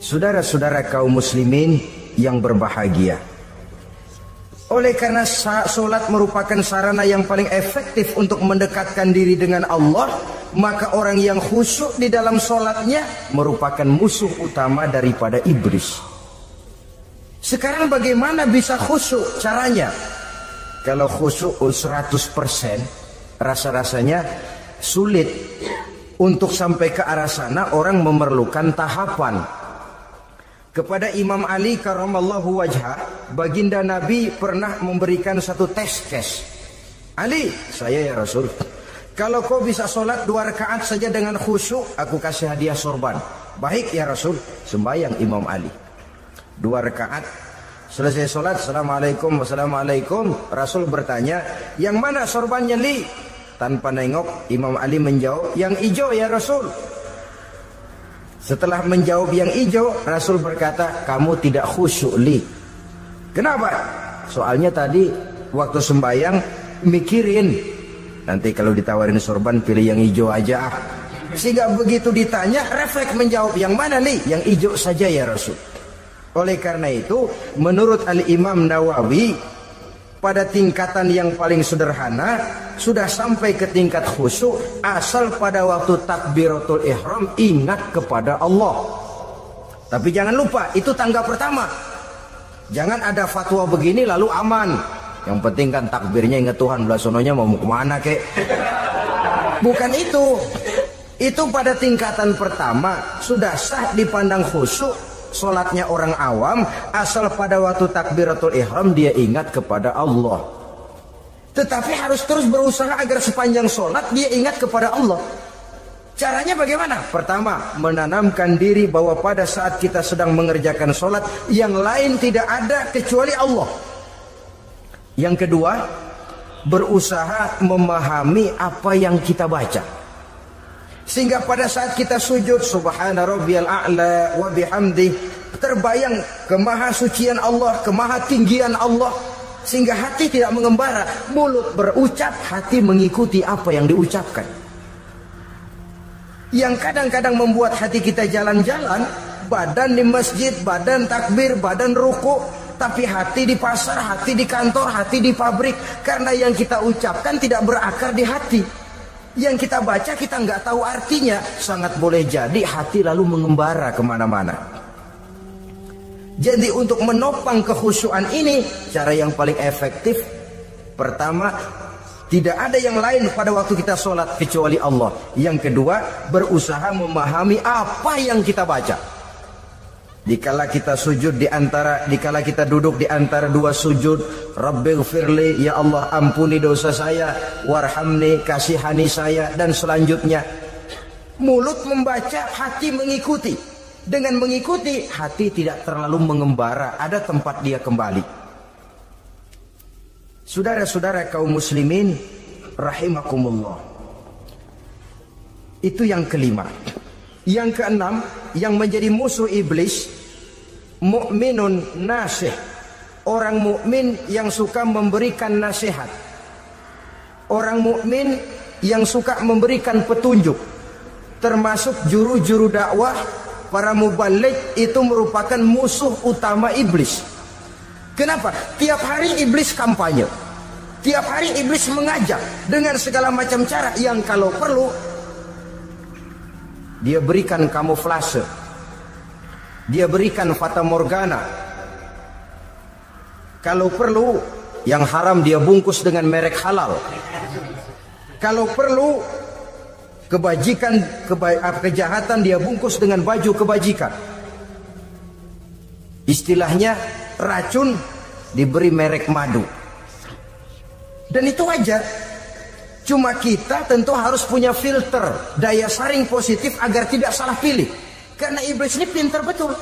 Saudara-saudara kaum muslimin yang berbahagia, oleh karena sholat merupakan sarana yang paling efektif untuk mendekatkan diri dengan Allah, maka orang yang khusyuk di dalam sholatnya merupakan musuh utama daripada iblis. Sekarang bagaimana bisa khusyuk? Caranya, kalau khusyuk 100%, rasa-rasanya sulit. Untuk sampai ke arah sana orang memerlukan tahapan. Kepada Imam Ali karramallahu wajhah, baginda Nabi pernah memberikan satu tes. Ali, saya ya Rasul, kalau kau bisa sholat 2 rakaat saja dengan khusyuk, aku kasih hadiah sorban. Baik ya Rasul. Sembayang Imam Ali 2 rakaat. Selesai sholat, assalamualaikum, wassalamualaikum. Rasul bertanya, yang mana sorbannya Li? Tanpa nengok, Imam Ali menjawab, yang hijau ya Rasul. Setelah menjawab yang hijau, Rasul berkata, kamu tidak khusyuk Li. Kenapa? Soalnya tadi waktu sembayang mikirin, nanti kalau ditawarin sorban pilih yang hijau aja. Sehingga begitu ditanya, refleks menjawab, yang mana Li? Yang hijau saja ya Rasul. Oleh karena itu, menurut Al-Imam Nawawi, pada tingkatan yang paling sederhana, sudah sampai ke tingkat khusyuk asal pada waktu takbiratul ihram ingat kepada Allah. Tapi jangan lupa, itu tangga pertama. Jangan ada fatwa begini lalu aman. Yang penting kan takbirnya ingat Tuhan, belah sononya mau kemana kek. Bukan itu. Itu pada tingkatan pertama sudah sah dipandang khusyuk. Sholatnya orang awam asal pada waktu takbiratul ihram dia ingat kepada Allah. Tetapi harus terus berusaha agar sepanjang sholat dia ingat kepada Allah. Caranya bagaimana? Pertama, menanamkan diri bahwa pada saat kita sedang mengerjakan sholat, yang lain tidak ada kecuali Allah. Yang kedua, berusaha memahami apa yang kita baca. Sehingga pada saat kita sujud, subhana rabbiyal a'la wa bihamdi, terbayang kemahasucian Allah, kemahatinggian Allah. Sehingga hati tidak mengembara, mulut berucap, hati mengikuti apa yang diucapkan. Yang kadang-kadang membuat hati kita jalan-jalan, badan di masjid, badan takbir, badan ruku, tapi hati di pasar, hati di kantor, hati di pabrik. Karena yang kita ucapkan tidak berakar di hati. Yang kita baca kita nggak tahu artinya. Sangat boleh jadi hati lalu mengembara kemana-mana. Jadi untuk menopang kekhusyuan ini, cara yang paling efektif, pertama, tidak ada yang lain pada waktu kita sholat kecuali Allah. Yang kedua, berusaha memahami apa yang kita baca. Dikala kita sujud dikala kita duduk di antara dua sujud, Rabbighfirli, ya Allah ampuni dosa saya, warhamni, kasihani saya, dan selanjutnya. Mulut membaca, hati mengikuti. Dengan mengikuti, hati tidak terlalu mengembara, ada tempat dia kembali. Saudara-saudara kaum muslimin rahimakumullah. Itu yang kelima. Yang keenam, yang menjadi musuh iblis, mukminun nasih. Orang mukmin yang suka memberikan nasihat. Orang mukmin yang suka memberikan petunjuk. Termasuk juru-juru dakwah, para mubaligh itu merupakan musuh utama iblis. Kenapa? Tiap hari iblis kampanye. Tiap hari iblis mengajak dengan segala macam cara yang kalau perlu dia berikan kamuflase. Dia berikan fata morgana. Kalau perlu yang haram dia bungkus dengan merek halal. Kalau perlu kejahatan dia bungkus dengan baju kebajikan. Istilahnya racun diberi merek madu. Dan itu wajar. Cuma kita tentu harus punya filter, daya saring positif agar tidak salah pilih. Karena iblis ini pintar betul.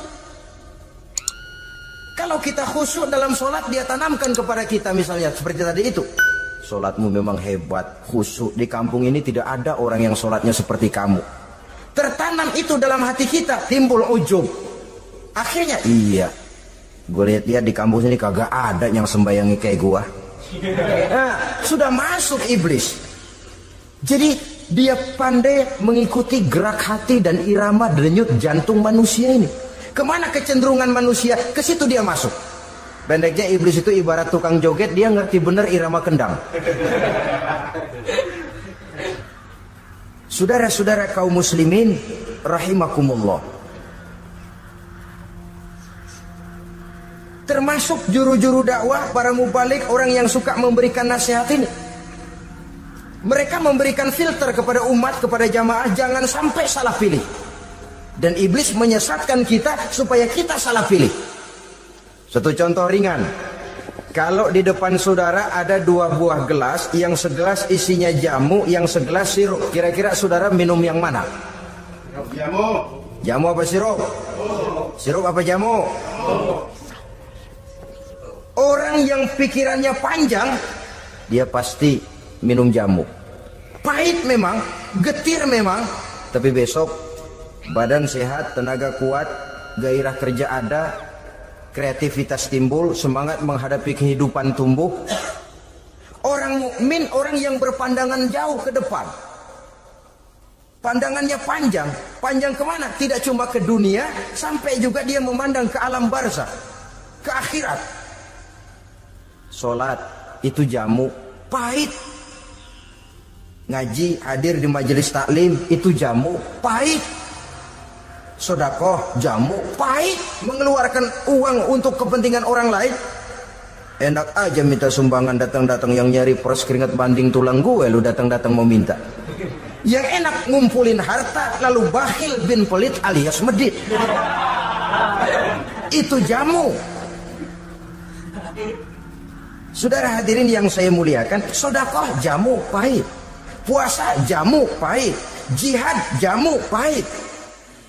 Kalau kita khusyuk dalam sholat, dia tanamkan kepada kita misalnya seperti tadi itu. Sholatmu memang hebat, khusyuk. Di kampung ini tidak ada orang yang sholatnya seperti kamu. Tertanam itu dalam hati kita, timbul ujub. Akhirnya, iya, gue lihat-lihat di kampung sini kagak ada yang sembayangi kayak gua. Nah, sudah masuk iblis. Jadi dia pandai mengikuti gerak hati dan irama denyut jantung manusia ini. Kemana kecenderungan manusia, ke situ dia masuk. Pendeknya iblis itu ibarat tukang joget, dia ngerti bener irama kendang. Saudara-saudara kaum muslimin rahimakumullah. Termasuk juru-juru dakwah, para mubaligh, orang yang suka memberikan nasihat ini. Mereka memberikan filter kepada umat, kepada jamaah, jangan sampai salah pilih. Dan iblis menyesatkan kita supaya kita salah pilih. Satu contoh ringan. Kalau di depan saudara ada dua buah gelas, yang segelas isinya jamu, yang segelas sirup. Kira-kira saudara minum yang mana? Jamu. Jamu apa sirup? Sirup apa jamu? Orang yang pikirannya panjang, dia pasti minum jamu. Pahit memang, getir memang, tapi besok badan sehat, tenaga kuat, gairah kerja ada, kreativitas timbul, semangat menghadapi kehidupan tumbuh. Orang mukmin, orang yang berpandangan jauh ke depan. Pandangannya panjang. Panjang kemana? Tidak cuma ke dunia, sampai juga dia memandang ke alam barzakh, ke akhirat. Sholat itu jamu, pahit. Ngaji, hadir di majelis taklim itu jamu, pahit. Sedekah, jamu, pahit. Mengeluarkan uang untuk kepentingan orang lain, enak aja minta sumbangan, datang-datang yang nyari pers keringat banding tulang gue, lu datang-datang mau minta. Yang enak ngumpulin harta lalu bakhil bin pelit alias medit. Itu jamu. Saudara hadirin yang saya muliakan, sedekah jamu pahit, puasa jamu pahit, jihad jamu pahit.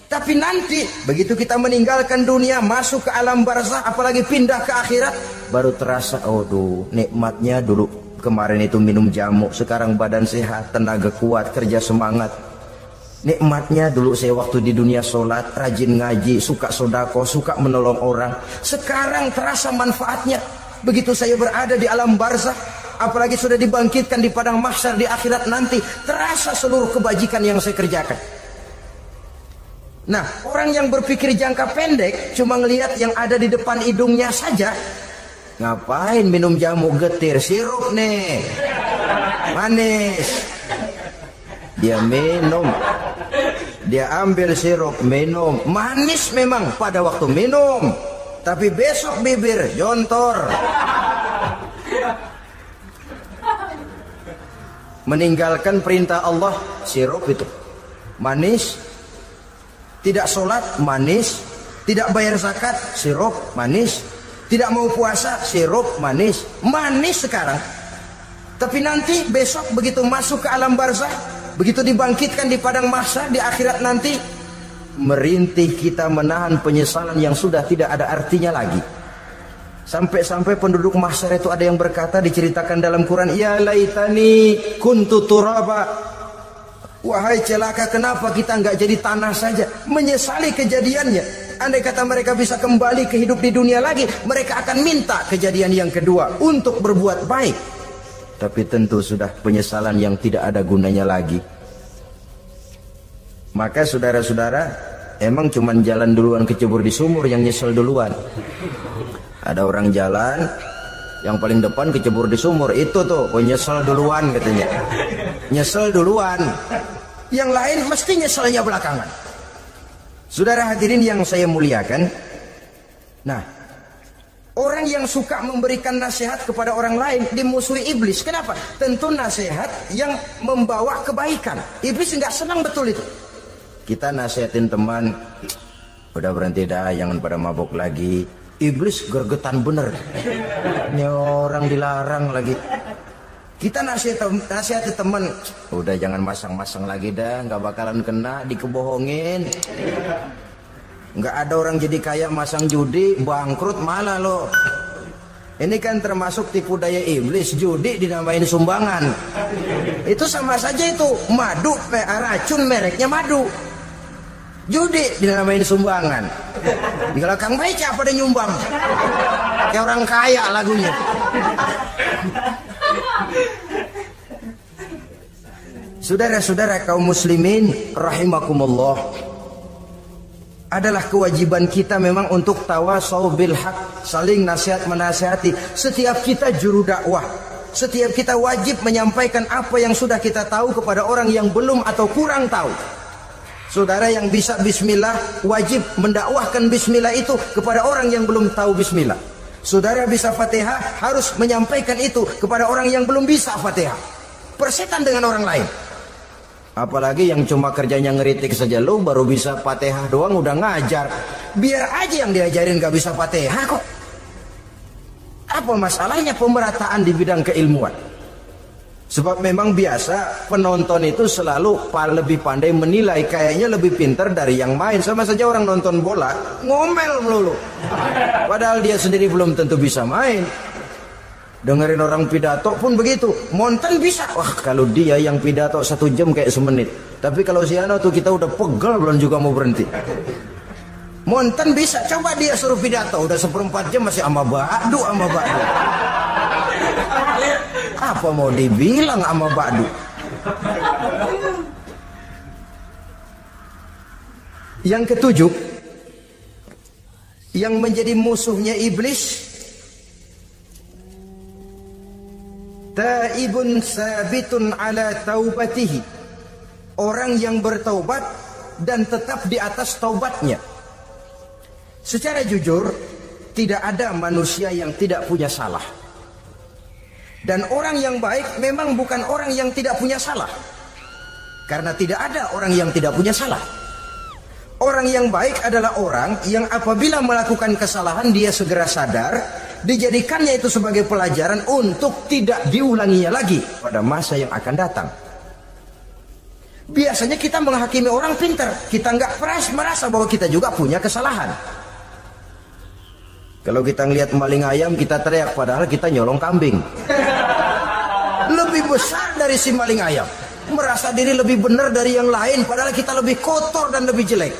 Tapi nanti begitu kita meninggalkan dunia, masuk ke alam barzakh, apalagi pindah ke akhirat, baru terasa, aduh, nikmatnya dulu kemarin itu minum jamu, sekarang badan sehat, tenaga kuat, kerja semangat. Nikmatnya dulu saya waktu di dunia sholat, rajin ngaji, suka sedekah, suka menolong orang. Sekarang terasa manfaatnya. Begitu saya berada di alam barzakh, apalagi sudah dibangkitkan di padang mahsyar di akhirat nanti, terasa seluruh kebajikan yang saya kerjakan. Nah, orang yang berpikir jangka pendek cuma ngelihat yang ada di depan hidungnya saja. Ngapain minum jamu getir, sirup nih manis, dia minum, dia ambil sirup minum, manis memang pada waktu minum, tapi besok bibir jontor. Meninggalkan perintah Allah, sirup itu manis. Tidak sholat, manis. Tidak bayar zakat, sirup manis. Tidak mau puasa, sirup manis. Manis sekarang. Tapi nanti besok begitu masuk ke alam barzah, begitu dibangkitkan di padang mahsyar di akhirat nanti, merintih kita menahan penyesalan yang sudah tidak ada artinya lagi. Sampai-sampai penduduk mahsyar itu ada yang berkata, diceritakan dalam Quran, ya laitani kuntu turaba. Wahai celaka, kenapa kita nggak jadi tanah saja? Menyesali kejadiannya. Andai kata mereka bisa kembali ke hidup di dunia lagi, mereka akan minta kejadian yang kedua untuk berbuat baik. Tapi tentu sudah penyesalan yang tidak ada gunanya lagi. Maka saudara-saudara, emang cuman jalan duluan kecebur di sumur yang nyesel duluan. Ada orang jalan, yang paling depan kecebur di sumur, itu tuh nyesel duluan katanya. Nyesel duluan. Yang lain mesti nyeselnya belakangan. Saudara hadirin yang saya muliakan, nah, orang yang suka memberikan nasihat kepada orang lain dimusuhi iblis. Kenapa? Tentu nasihat yang membawa kebaikan. Iblis nggak senang betul itu. Kita nasihatin teman, udah berhenti dah, jangan pada mabuk lagi. Iblis gergetan bener. Ini orang dilarang lagi. Kita nasihati teman, udah jangan masang-masang lagi dah, nggak bakalan kena, dikebohongin. Nggak ada orang jadi kaya masang judi, bangkrut malah lo. Ini kan termasuk tipu daya iblis, judi dinamain sumbangan. Itu sama saja itu, madu, racun mereknya madu. Judi dinamain sumbangan. Kalau Kang Beca pada nyumbang, kayak orang kaya lagunya. Saudara-saudara kaum muslimin rahimakumullah, adalah kewajiban kita memang untuk tawasau bil haq, saling nasihat menasihati. Setiap kita juru dakwah, setiap kita wajib menyampaikan apa yang sudah kita tahu kepada orang yang belum atau kurang tahu. Saudara yang bisa bismillah wajib mendakwahkan bismillah itu kepada orang yang belum tahu bismillah. Saudara bisa Fatihah harus menyampaikan itu kepada orang yang belum bisa Fatihah. Persetan dengan orang lain. Apalagi yang cuma kerjanya ngeritik saja, lo baru bisa Fatihah doang udah ngajar. Biar aja yang diajarin gak bisa Fatihah kok. Apa masalahnya pemerataan di bidang keilmuan? Sebab memang biasa penonton itu selalu lebih pandai menilai, kayaknya lebih pintar dari yang main. Sama saja orang nonton bola ngomel melulu, padahal dia sendiri belum tentu bisa main. Dengerin orang pidato pun begitu, monten bisa. Wah, kalau dia yang pidato 1 jam kayak semenit. Tapi kalau si Ano tuh kita udah pegel belum juga mau berhenti. Monten bisa, coba dia suruh pidato udah 1/4 jam masih ama ba'du. Apa mau dibilang ama ba'du? Yang ketujuh, yang menjadi musuhnya iblis, taibun sabitun ala taubatihi, orang yang bertaubat dan tetap di atas taubatnya. Secara jujur, tidak ada manusia yang tidak punya salah. Dan orang yang baik memang bukan orang yang tidak punya salah. Karena tidak ada orang yang tidak punya salah. Orang yang baik adalah orang yang apabila melakukan kesalahan dia segera sadar, dijadikannya itu sebagai pelajaran untuk tidak diulanginya lagi pada masa yang akan datang. Biasanya kita menghakimi orang pintar, kita nggak merasa bahwa kita juga punya kesalahan. Kalau kita ngelihat maling ayam kita teriak, padahal kita nyolong kambing. Lebih besar dari si maling ayam, merasa diri lebih benar dari yang lain, padahal kita lebih kotor dan lebih jelek.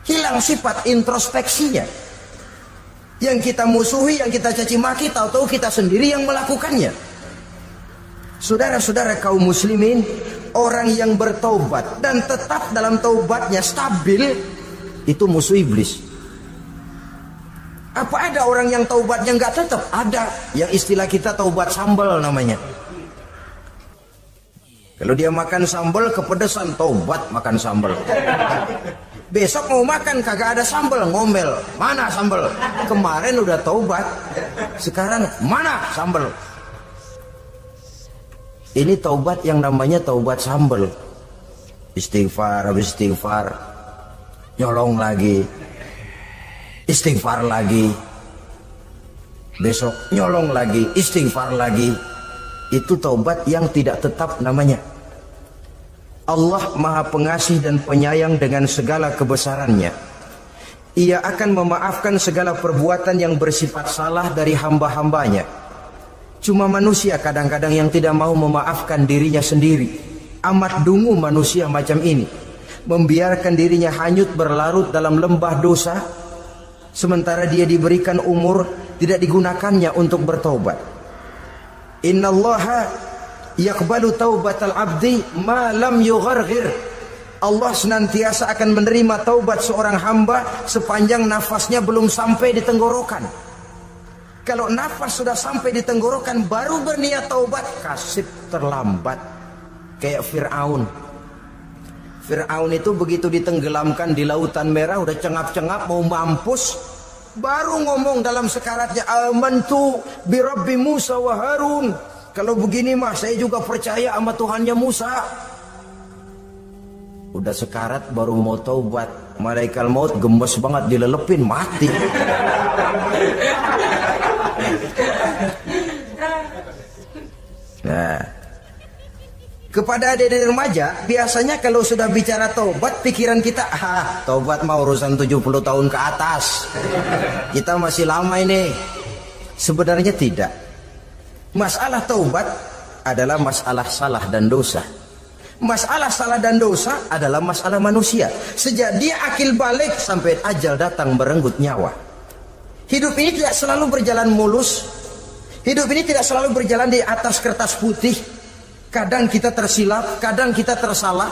Hilang sifat introspeksinya. Yang kita musuhi, yang kita caci maki, tahu-tahu kita sendiri yang melakukannya. Saudara-saudara kaum muslimin, orang yang bertaubat dan tetap dalam taubatnya stabil, itu musuh iblis. Apa ada orang yang taubatnya nggak tetap? Ada, yang istilah kita taubat sambal namanya. Kalau dia makan sambal kepedesan, taubat makan sambal. Besok mau makan kagak ada sambal, ngomel. Mana sambal? Kemarin udah taubat, sekarang mana sambal? Ini taubat yang namanya taubat sambal. Istighfar habis istighfar, nyolong lagi, istighfar lagi, besok nyolong lagi, istighfar lagi. Itu taubat yang tidak tetap namanya. Allah Maha Pengasih dan Penyayang dengan segala kebesarannya. Ia akan memaafkan segala perbuatan yang bersifat salah dari hamba-hambanya. Cuma manusia kadang-kadang yang tidak mau memaafkan dirinya sendiri. Amat dungu manusia macam ini, membiarkan dirinya hanyut berlarut dalam lembah dosa, sementara dia diberikan umur tidak digunakannya untuk bertaubat. Innallaha yaqbalu taubatal abdi ma lam yugharghir. Allah senantiasa akan menerima taubat seorang hamba sepanjang nafasnya belum sampai di tenggorokan. Kalau nafas sudah sampai di tenggorokan baru berniat taubat, kasih terlambat. Kayak Fir'aun. Fir'aun itu begitu ditenggelamkan di Lautan Merah, udah cengap-cengap mau mampus, baru ngomong dalam sekaratnya, amantu bi Rabbi Musa wa Harun. Kalau begini mah saya juga percaya sama Tuhannya Musa. Udah sekarat baru mau taubat, malaikat maut gemes banget dilelepin, mati. Nah, kepada adik-adik remaja, biasanya kalau sudah bicara taubat, pikiran kita, taubat mah urusan 70 tahun ke atas. Kita masih lama ini. Sebenarnya tidak. Masalah taubat adalah masalah salah dan dosa. Masalah salah dan dosa adalah masalah manusia. Sejak dia akil balik sampai ajal datang merenggut nyawa. Hidup ini tidak selalu berjalan mulus. Hidup ini tidak selalu berjalan di atas kertas putih. Kadang kita tersilap, kadang kita tersalah.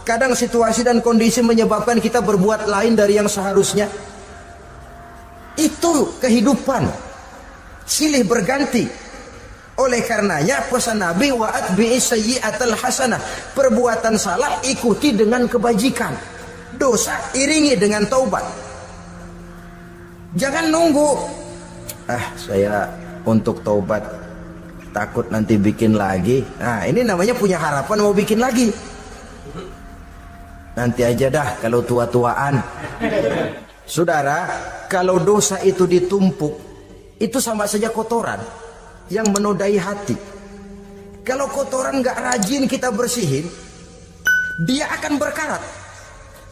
Kadang situasi dan kondisi menyebabkan kita berbuat lain dari yang seharusnya. Itu kehidupan. Silih berganti. Oleh karenanya pesan Nabi, wa atbi'is sayyi'atal hasanah. Perbuatan salah ikuti dengan kebajikan. Dosa iringi dengan taubat. Jangan nunggu, saya untuk taubat takut nanti bikin lagi. Nah, ini namanya punya harapan mau bikin lagi. Nanti aja dah kalau tua-tuaan. Saudara, kalau dosa itu ditumpuk, itu sama saja kotoran yang menodai hati. Kalau kotoran gak rajin kita bersihin, dia akan berkarat.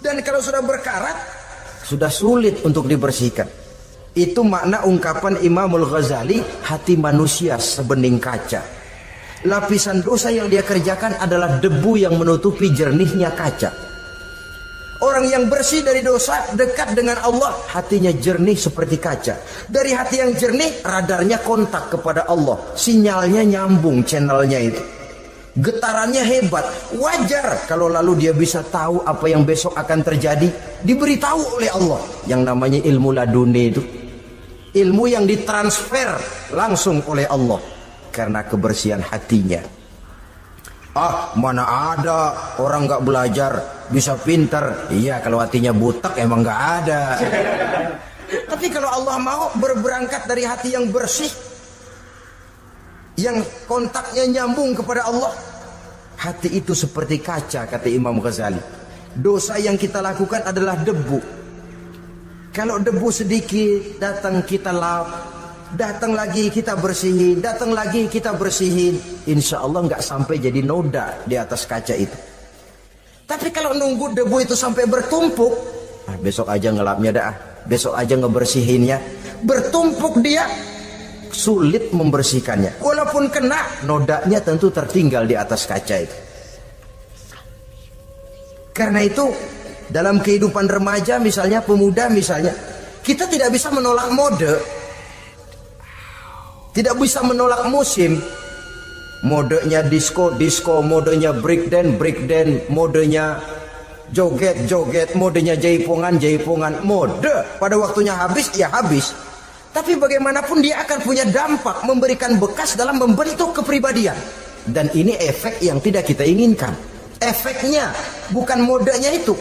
Dan kalau sudah berkarat, sudah sulit untuk dibersihkan. Itu makna ungkapan Imamul Ghazali, hati manusia sebening kaca. Lapisan dosa yang dia kerjakan adalah debu yang menutupi jernihnya kaca. Orang yang bersih dari dosa, dekat dengan Allah, hatinya jernih seperti kaca. Dari hati yang jernih, radarnya kontak kepada Allah. Sinyalnya nyambung channelnya itu. Getarannya hebat. Wajar kalau lalu dia bisa tahu apa yang besok akan terjadi. Diberitahu oleh Allah. Yang namanya ilmu laduni itu. Ilmu yang ditransfer langsung oleh Allah. Karena kebersihan hatinya. Mana ada orang gak belajar bisa pintar. Iya, kalau hatinya butek emang gak ada. Tapi kalau Allah mau berberangkat dari hati yang bersih, yang kontaknya nyambung kepada Allah, hati itu seperti kaca, kata Imam Ghazali. Dosa yang kita lakukan adalah debu. Kalau debu sedikit datang kita lap, datang lagi kita bersihin, datang lagi kita bersihin, insya Allah nggak sampai jadi noda di atas kaca itu. Tapi kalau nunggu debu itu sampai bertumpuk, besok aja ngelapnya dah, besok aja ngebersihinnya, bertumpuk dia, sulit membersihkannya. Walaupun kena, nodanya tentu tertinggal di atas kaca itu. Karena itu dalam kehidupan remaja misalnya, pemuda misalnya, kita tidak bisa menolak mode, tidak bisa menolak musim. Modenya disco, modenya breakdance, modenya joget, modenya jaipongan. Mode pada waktunya habis, ya habis. Tapi bagaimanapun dia akan punya dampak, memberikan bekas dalam membentuk kepribadian. Dan ini efek yang tidak kita inginkan. Efeknya, bukan modenya itu.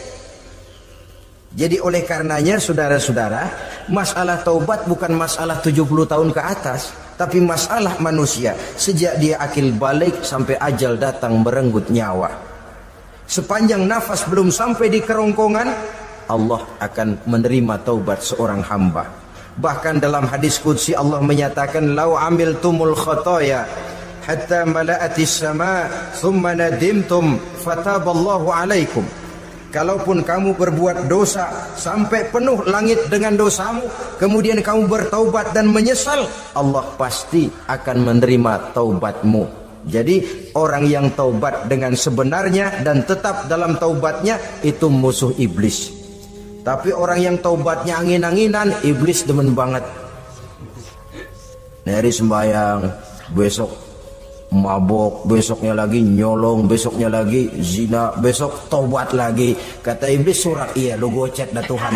Jadi oleh karenanya saudara-saudara, masalah taubat bukan masalah 70 tahun ke atas, tapi masalah manusia sejak dia akil balik sampai ajal datang merenggut nyawa. Sepanjang nafas belum sampai di kerongkongan, Allah akan menerima taubat seorang hamba. Bahkan dalam hadis qudsi Allah menyatakan, "Lau amiltumul khotoya hatta mala'atis sama thumma nadimtum fataballahu alaikum." Kalaupun kamu berbuat dosa sampai penuh langit dengan dosamu, kemudian kamu bertaubat dan menyesal, Allah pasti akan menerima taubatmu. Jadi orang yang taubat dengan sebenarnya dan tetap dalam taubatnya itu musuh iblis. Tapi orang yang taubatnya angin-anginan, iblis demen banget. Hari sembahyang, besok mabok, besoknya lagi nyolong, besoknya lagi zina, besok taubat lagi. Kata iblis, surat iya lu gocet dah Tuhan.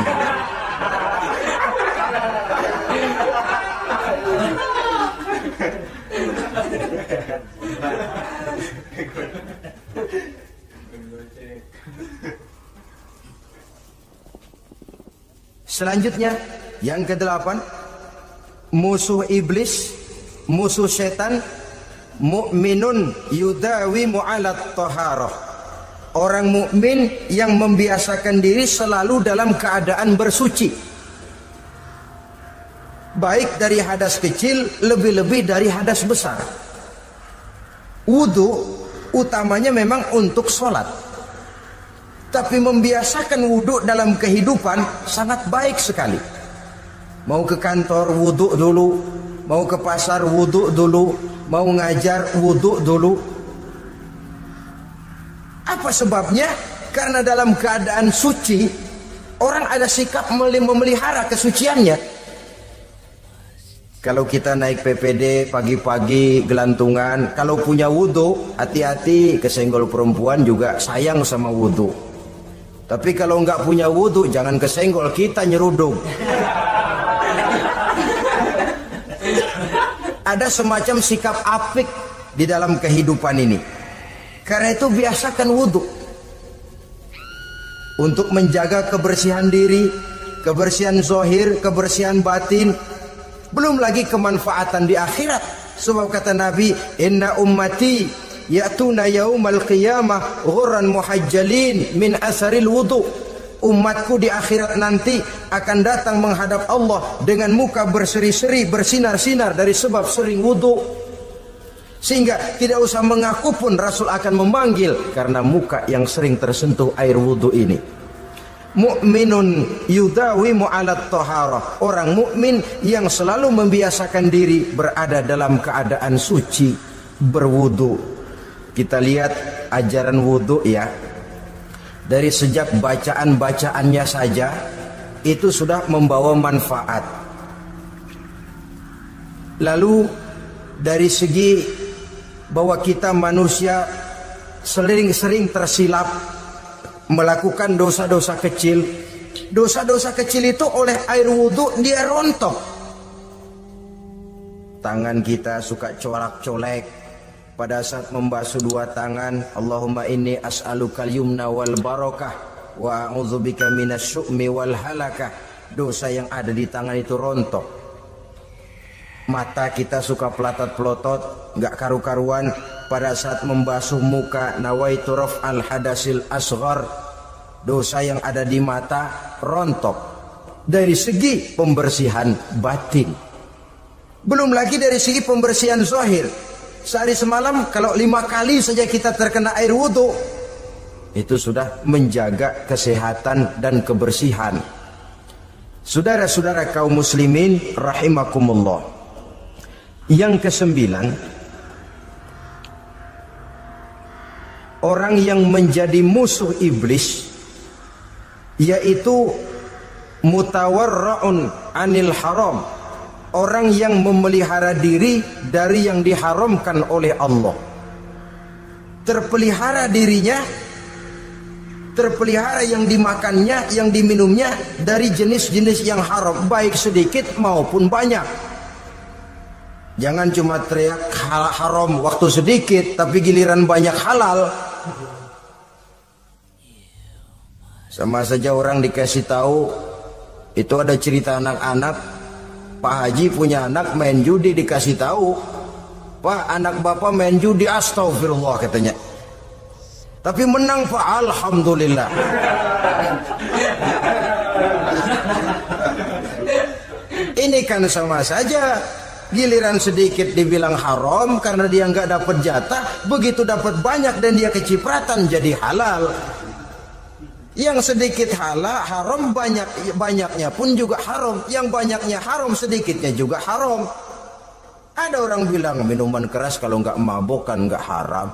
Selanjutnya yang ke-8, musuh iblis, musuh setan, mu'minun yudawimu 'alat taharah. Orang mukmin yang membiasakan diri selalu dalam keadaan bersuci. Baik dari hadas kecil, lebih-lebih dari hadas besar. Wudu utamanya memang untuk sholat. Tapi membiasakan wudu dalam kehidupan sangat baik sekali. Mau ke kantor wudu dulu, mau ke pasar wudu dulu, mau ngajar wudu dulu. Apa sebabnya? Karena dalam keadaan suci, orang ada sikap memelihara kesuciannya. Kalau kita naik PPD pagi-pagi gelantungan, kalau punya wudu, hati-hati, kesenggol perempuan juga sayang sama wudu. Tapi kalau nggak punya wudu, jangan kesenggol, kita nyeruduk. Ada semacam sikap apik di dalam kehidupan ini. Karena itu biasakan wudu untuk menjaga kebersihan diri, kebersihan zahir, kebersihan batin, belum lagi kemanfaatan di akhirat. Sebab kata Nabi, "Inna ummati ya'tuna yaumal qiyamah ghurran muhajjalin min asaril wudu." Umatku di akhirat nanti akan datang menghadap Allah dengan muka berseri-seri, bersinar-sinar dari sebab sering wudu. Sehingga tidak usah mengaku pun Rasul akan memanggil karena muka yang sering tersentuh air wudu ini. Mu'minun yudawimu 'alat taharah. Orang mukmin yang selalu membiasakan diri berada dalam keadaan suci, berwudu. Kita lihat ajaran wudu ya. Dari sejak bacaan-bacaannya saja itu sudah membawa manfaat. Lalu dari segi bahwa kita manusia sering tersilap melakukan dosa-dosa kecil. Dosa-dosa kecil itu oleh air wudu dia rontok. Tangan kita suka colak-colek. Pada saat membasuh dua tangan, Allahumma inni as'alukal yumna wal barakah wa a'udzubika minasyu'mi wal halakah. Dosa yang ada di tangan itu rontok. Mata kita suka pelotot-pelotot, nggak karu-karuan. Pada saat membasuh muka, nawaitu raf'al hadasil asghar. Dosa yang ada di mata rontok. Dari segi pembersihan batin. Belum lagi dari segi pembersihan zahir. Sehari semalam kalau 5 kali saja kita terkena air wudu, itu sudah menjaga kesehatan dan kebersihan. Saudara-saudara kaum muslimin rahimakumullah. Yang ke-9, orang yang menjadi musuh iblis yaitu mutawarra'un anil haram. Orang yang memelihara diri dari yang diharamkan oleh Allah. terpelihara dirinya, terpelihara yang dimakannya, yang diminumnya dari jenis-jenis yang haram, baik sedikit maupun banyak. Jangan cuma teriak haram waktu sedikit, tapi giliran banyak halal. Sama saja orang dikasih tahu, itu ada cerita anak-anak, Pak Haji punya anak main judi, dikasih tahu, Pak, anak bapak main judi, astagfirullah katanya. Tapi menang Pak, alhamdulillah. Ini kan sama saja, giliran sedikit dibilang haram karena dia nggak dapat jatah, begitu dapat banyak dan dia kecipratan jadi halal. Yang sedikit halal haram, banyaknya pun juga haram. Yang banyaknya haram, sedikitnya juga haram. Ada orang bilang minuman keras kalau nggak mabukkan nggak haram.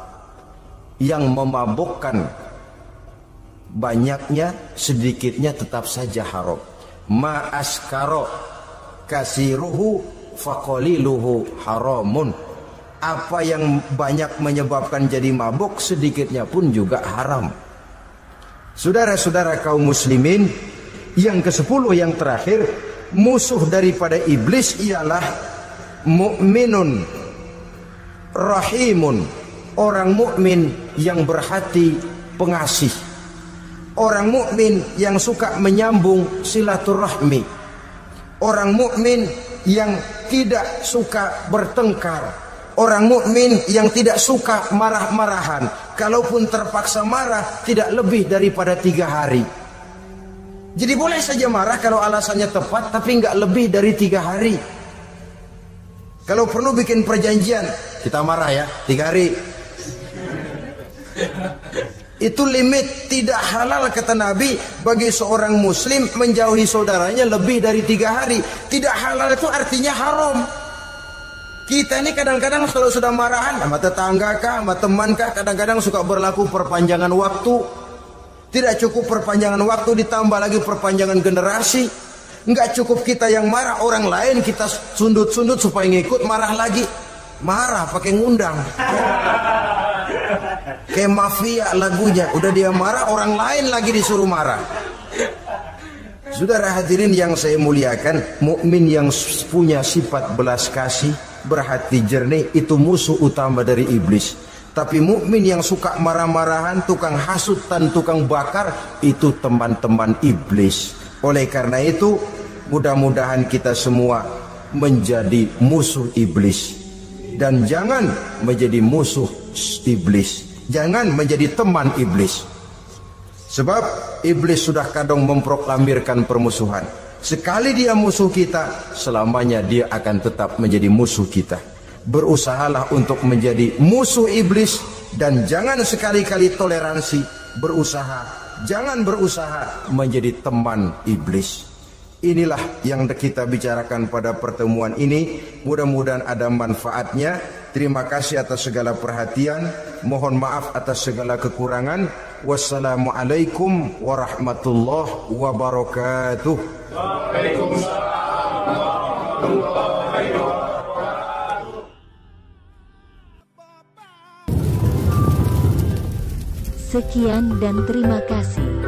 Yang memabukkan banyaknya, sedikitnya tetap saja haram. Ma askaro kasiruhu faqaliluhu haramun. Apa yang banyak menyebabkan jadi mabuk, sedikitnya pun juga haram. Saudara-saudara kaum muslimin, yang ke-10 yang terakhir, musuh daripada iblis ialah mu'minun rahimun, orang mukmin yang berhati pengasih, orang mukmin yang suka menyambung silaturahmi, orang mukmin yang tidak suka bertengkar, orang mukmin yang tidak suka marah-marahan. Kalaupun terpaksa marah, tidak lebih daripada 3 hari. Jadi boleh saja marah kalau alasannya tepat, tapi nggak lebih dari 3 hari. Kalau perlu bikin perjanjian, kita marah ya 3 hari. Itu limit. Tidak halal kata Nabi bagi seorang muslim menjauhi saudaranya lebih dari 3 hari. Tidak halal itu artinya haram. Kita ini kadang-kadang kalau sudah marahan sama tetangga kah, sama teman kah, kadang-kadang suka berlaku perpanjangan waktu. Tidak cukup perpanjangan waktu, ditambah lagi perpanjangan generasi. Nggak cukup kita yang marah, orang lain kita sundut-sundut supaya ngikut marah lagi. Marah pakai ngundang. Kayak mafia lagunya, udah dia marah, orang lain lagi disuruh marah. Saudara hadirin yang saya muliakan, mukmin yang punya sifat belas kasih, berhati jernih, itu musuh utama dari iblis. Tapi mukmin yang suka marah-marahan, tukang hasut dan tukang bakar, itu teman-teman iblis. Oleh karena itu, mudah-mudahan kita semua menjadi musuh iblis. Dan jangan menjadi musuh iblis. Jangan menjadi teman iblis. Sebab iblis sudah kadang memproklamirkan permusuhan. Sekali dia musuh kita, selamanya dia akan tetap menjadi musuh kita. Berusahalah untuk menjadi musuh iblis, dan jangan sekali-kali toleransi. Jangan berusaha menjadi teman iblis. Inilah yang kita bicarakan pada pertemuan ini. Mudah-mudahan ada manfaatnya. Terima kasih atas segala perhatian. Mohon maaf atas segala kekurangan. Wassalamualaikum warahmatullahi wabarakatuh. Waalaikumsalam warahmatullahi wabarakatuh. Sekian dan terima kasih.